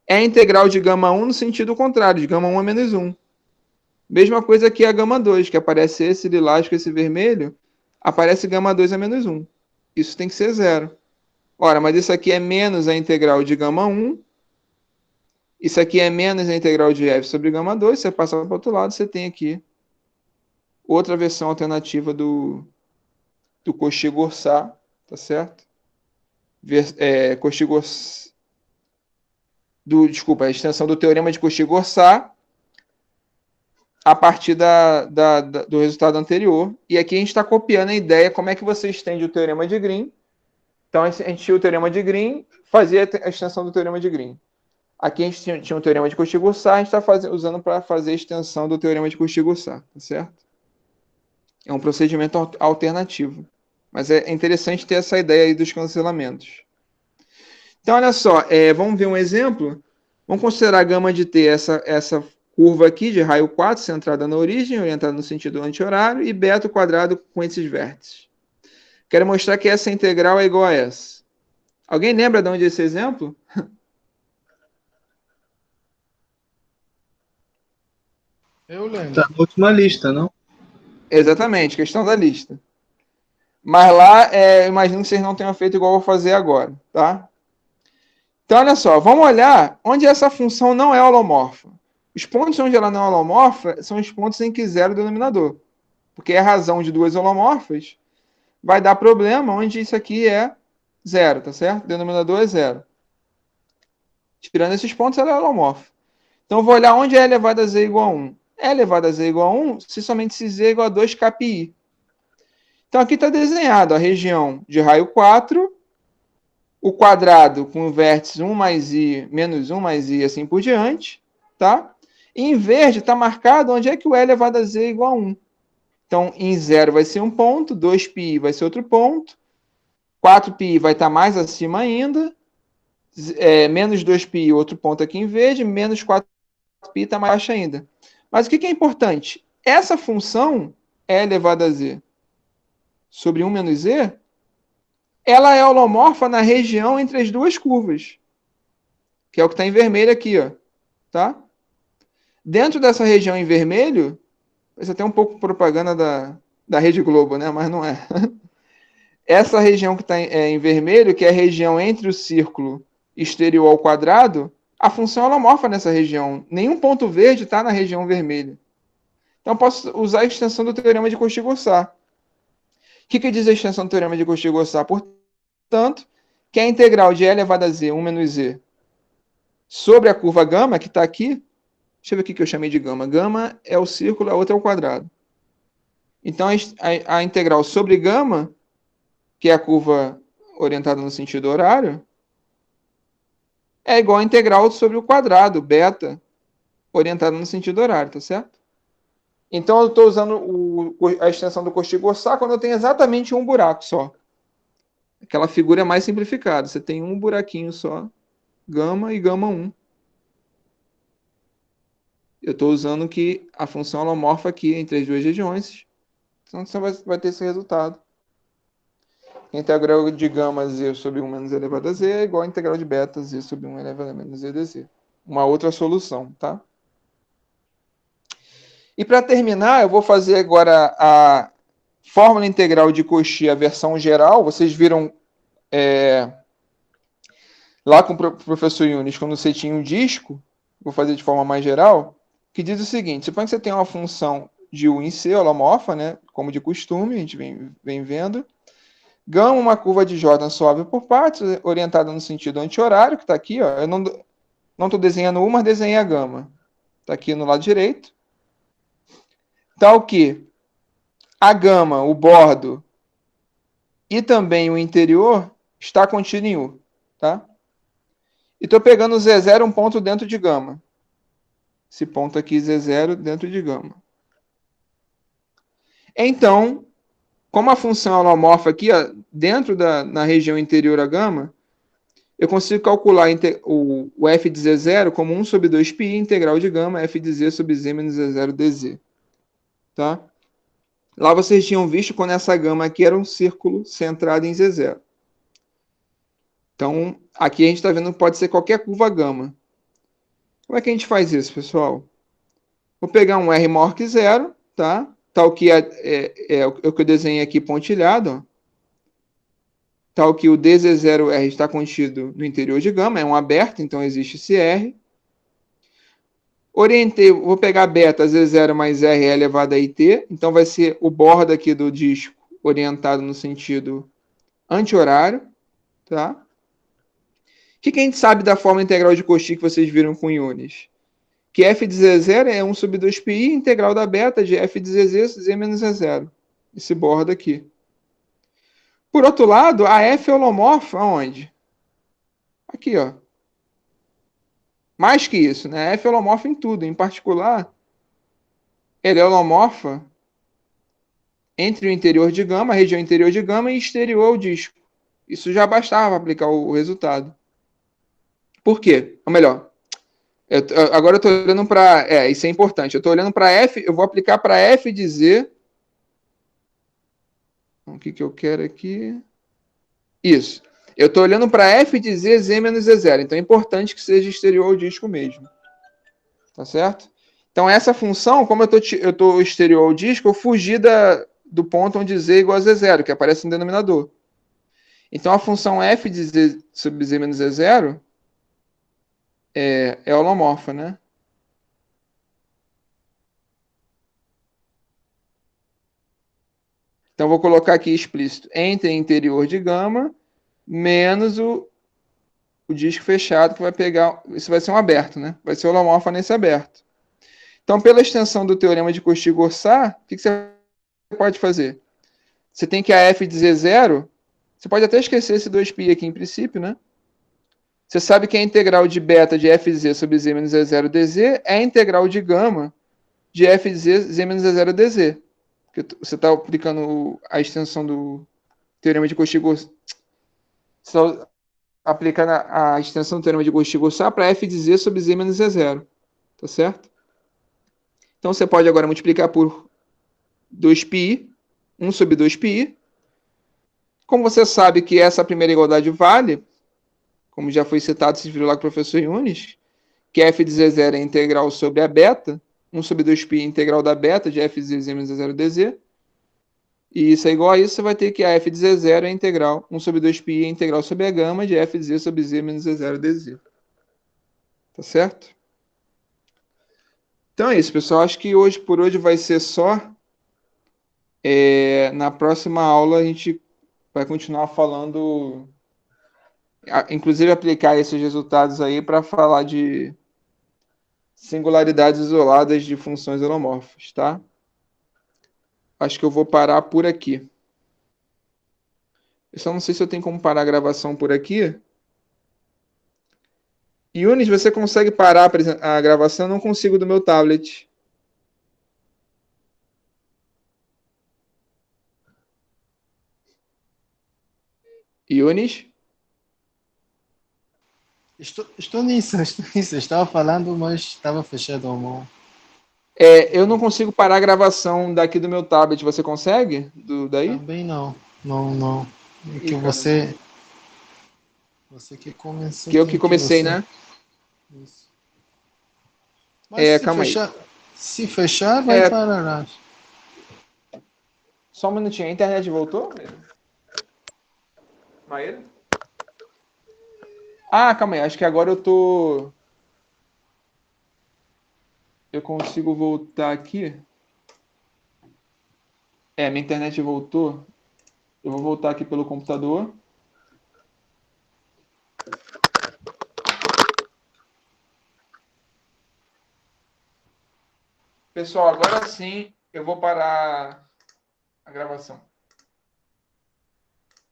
S1: é a integral de gama 1 no sentido contrário, de gama 1 a menos 1. Mesma coisa aqui a gama 2, que aparece esse lilás com esse vermelho, aparece gama 2 a menos 1. Isso tem que ser zero. Ora, mas isso aqui é menos a integral de gama 1. Isso aqui é menos a integral de f sobre gama 2. Você passa para o outro lado, você tem aqui outra versão alternativa do Cauchy-Goursat, tá certo? Cauchy-Goursat... Desculpa, a extensão do teorema de Cauchy-Goursat a partir do resultado anterior. E aqui a gente está copiando a ideia como é que você estende o teorema de Green. Então, a gente tinha o teorema de Green, fazia a extensão do teorema de Green. Aqui a gente tinha o teorema de Cauchy-Goursat, a gente está usando para fazer a extensão do teorema de Cauchy-Goursat, tá certo? É um procedimento alternativo. Mas é interessante ter essa ideia aí dos cancelamentos. Então, olha só, vamos ver um exemplo. Vamos considerar a gama de ter essa curva aqui de raio 4, centrada na origem, orientada no sentido anti-horário, e beta quadrado com esses vértices. Quero mostrar que essa integral é igual a essa. Alguém lembra de onde é esse exemplo?
S2: Eu lembro.
S3: Tá na última lista, não?
S1: Exatamente, questão da lista. Mas lá, imagino que vocês não tenham feito igual eu vou fazer agora, tá? Então, olha só, vamos olhar onde essa função não é holomorfa. Os pontos onde ela não é holomorfa são os pontos em que zero é o denominador. Porque a razão de duas holomorfas vai dar problema onde isso aqui é zero, tá certo? O denominador é zero. Tirando esses pontos, ela é holomorfa. Então, eu vou olhar onde é elevado a z igual a 1. É elevado a z igual a 1 se somente se z é igual a 2kpi. Então, aqui está desenhado a região de raio 4, o quadrado com o vértice 1 mais i, menos 1 mais i, assim por diante, tá? E em verde está marcado onde é que o e elevado a z é igual a 1. Então, em 0 vai ser um ponto, 2πi vai ser outro ponto, 4πi vai estar mais acima ainda, menos 2πi, outro ponto aqui em verde, menos 4πi está mais baixo ainda. Mas o que é importante? Essa função e elevado a z sobre 1 menos z, ela é holomorfa na região entre as duas curvas, que é o que está em vermelho aqui, ó, tá? Dentro dessa região em vermelho, isso até um pouco propaganda da Rede Globo, né? Mas não é. Essa região que está em vermelho, que é a região entre o círculo exterior ao quadrado, a função é holomorfa nessa região. Nenhum ponto verde está na região vermelha. Então, posso usar a extensão do teorema de Cauchy-Gaussat. O que diz a extensão do teorema de Cauchy-Gaussat? Portanto, que a integral de e elevado a z, 1 menos z, sobre a curva gama, que está aqui, deixa eu ver o que eu chamei de gama. Gama é o círculo, a outra é o quadrado. Então, a integral sobre gama, que é a curva orientada no sentido horário, é igual a integral sobre o quadrado, beta, orientada no sentido horário, tá certo? Então, eu estou usando a extensão do Cauchy-Gaussat quando eu tenho exatamente um buraco só. Aquela figura é mais simplificada. Você tem um buraquinho só, gama e gama 1. Eu estou usando que a função holomorfa aqui entre as duas regiões. Então, você vai ter esse resultado. A integral de gama z sobre 1 menos z elevado a z é igual a integral de beta z sobre 1 elevado a menos z dz. Uma outra solução, tá? E para terminar, eu vou fazer agora a fórmula integral de Cauchy, a versão geral. Vocês viram lá com o professor Yunis, quando você tinha um disco, vou fazer de forma mais geral, que diz o seguinte: suponha que você tem uma função de U em C, holomorfa, né, como de costume, a gente vem vendo. Gama, uma curva de Jordan suave por partes, orientada no sentido anti-horário, que está aqui, ó. Eu não estou desenhando U, mas desenhei a gama. Está aqui no lado direito. Tal que a gama, o bordo e também o interior está contido em U, tá? E estou pegando o Z0 um ponto dentro de gama. Esse ponto aqui, Z0, dentro de gama. Então, como a função é holomorfa aqui, ó, dentro na região interior a gama, eu consigo calcular o f de Z0 como 1 sobre 2π integral de gama f de z sobre z menos Z0 dz. Tá? Lá vocês tinham visto quando essa gama aqui era um círculo centrado em Z0. Então, aqui a gente está vendo que pode ser qualquer curva gama. Como é que a gente faz isso, pessoal? Vou pegar um R maior que zero, tá? Tal que é o que eu desenhei aqui pontilhado, ó. Tal que o DZ0R está contido no interior de gama, é um aberto, então existe esse R. Orientei, vou pegar beta Z0 mais R elevado a IT, então vai ser o borda aqui do disco orientado no sentido anti-horário, tá? O que a gente sabe da forma integral de Cauchy que vocês viram com Yunis? Que f de Z0 é 1 sobre 2πi, integral da beta de f de ZZ, z menos Z0. Esse borda aqui. Por outro lado, a f é holomorfa aonde? Aqui, ó. Mais que isso, né? A f é holomorfa em tudo. Em particular, ele é holomorfa entre o interior de gama, a região interior de gama, e exterior ao disco. Isso já bastava aplicar o resultado. Por quê? Ou melhor, agora eu estou olhando para... isso é importante. Eu estou olhando para F, eu vou aplicar para F de Z. O que eu quero aqui? Isso. Eu estou olhando para F de Z, Z menos Z0. Então é importante que seja exterior ao disco mesmo. Tá certo? Então essa função, como eu estou exterior ao disco, eu fugi do ponto onde Z é igual a Z0, que aparece no denominador. Então a função F de Z sobre Z menos Z0 é holomorfa, né? Então vou colocar aqui explícito entre interior de gama menos o disco fechado, que vai pegar... Isso vai ser um aberto, né? Vai ser holomorfa nesse aberto. Então, pela extensão do teorema de Cauchy-Gaussat, o que você pode fazer? Você tem que a F de Z0, você pode até esquecer esse 2π aqui em princípio, né? Você sabe que a integral de beta de f de z sobre z menos z0 dz é a integral de gama de f de z, z menos z0 dz. Porque você está aplicando a extensão do teorema de Cauchy-Gaussat. Você está aplicando a extensão do teorema de Cauchy-Gaussat para f de z sobre z menos z0. Tá certo? Então você pode agora multiplicar por 2π, 1 sobre 2π. Como você sabe que essa primeira igualdade vale, como já foi citado, se viu lá com o professor Yunis, que f de z0 é integral sobre a beta, 1 sobre 2π integral da beta de f de z menos z0 dz. E isso é igual a isso, você vai ter que a f de z0 é integral, 1 sobre 2π é integral sobre a gama de f de z sobre z menos z0 dz. Tá certo? Então é isso, pessoal. Acho que por hoje vai ser só. Na próxima aula a gente vai continuar falando, inclusive aplicar esses resultados aí para falar de singularidades isoladas de funções holomorfas, tá? Acho que eu vou parar por aqui. Eu só não sei se eu tenho como parar a gravação por aqui. Yunis, você consegue parar a gravação? Eu não consigo do meu tablet. Yunis?
S2: Estou nisso, estou nisso. Estava falando, mas estava fechado a mão.
S1: Eu não consigo parar a gravação daqui do meu tablet. Você consegue? Daí?
S2: Também não. Não, não. É que
S1: Caramba.
S2: você que começou,
S1: Que eu que
S2: tem que
S1: comecei,
S2: você.
S1: né?
S2: Isso. Mas
S1: Calma aí.
S2: se fechar, vai parar.
S1: Só um minutinho. A internet voltou? Maíra? Calma aí. Acho que agora eu consigo voltar aqui. Minha internet voltou. Eu vou voltar aqui pelo computador. Pessoal, agora sim eu vou parar a gravação.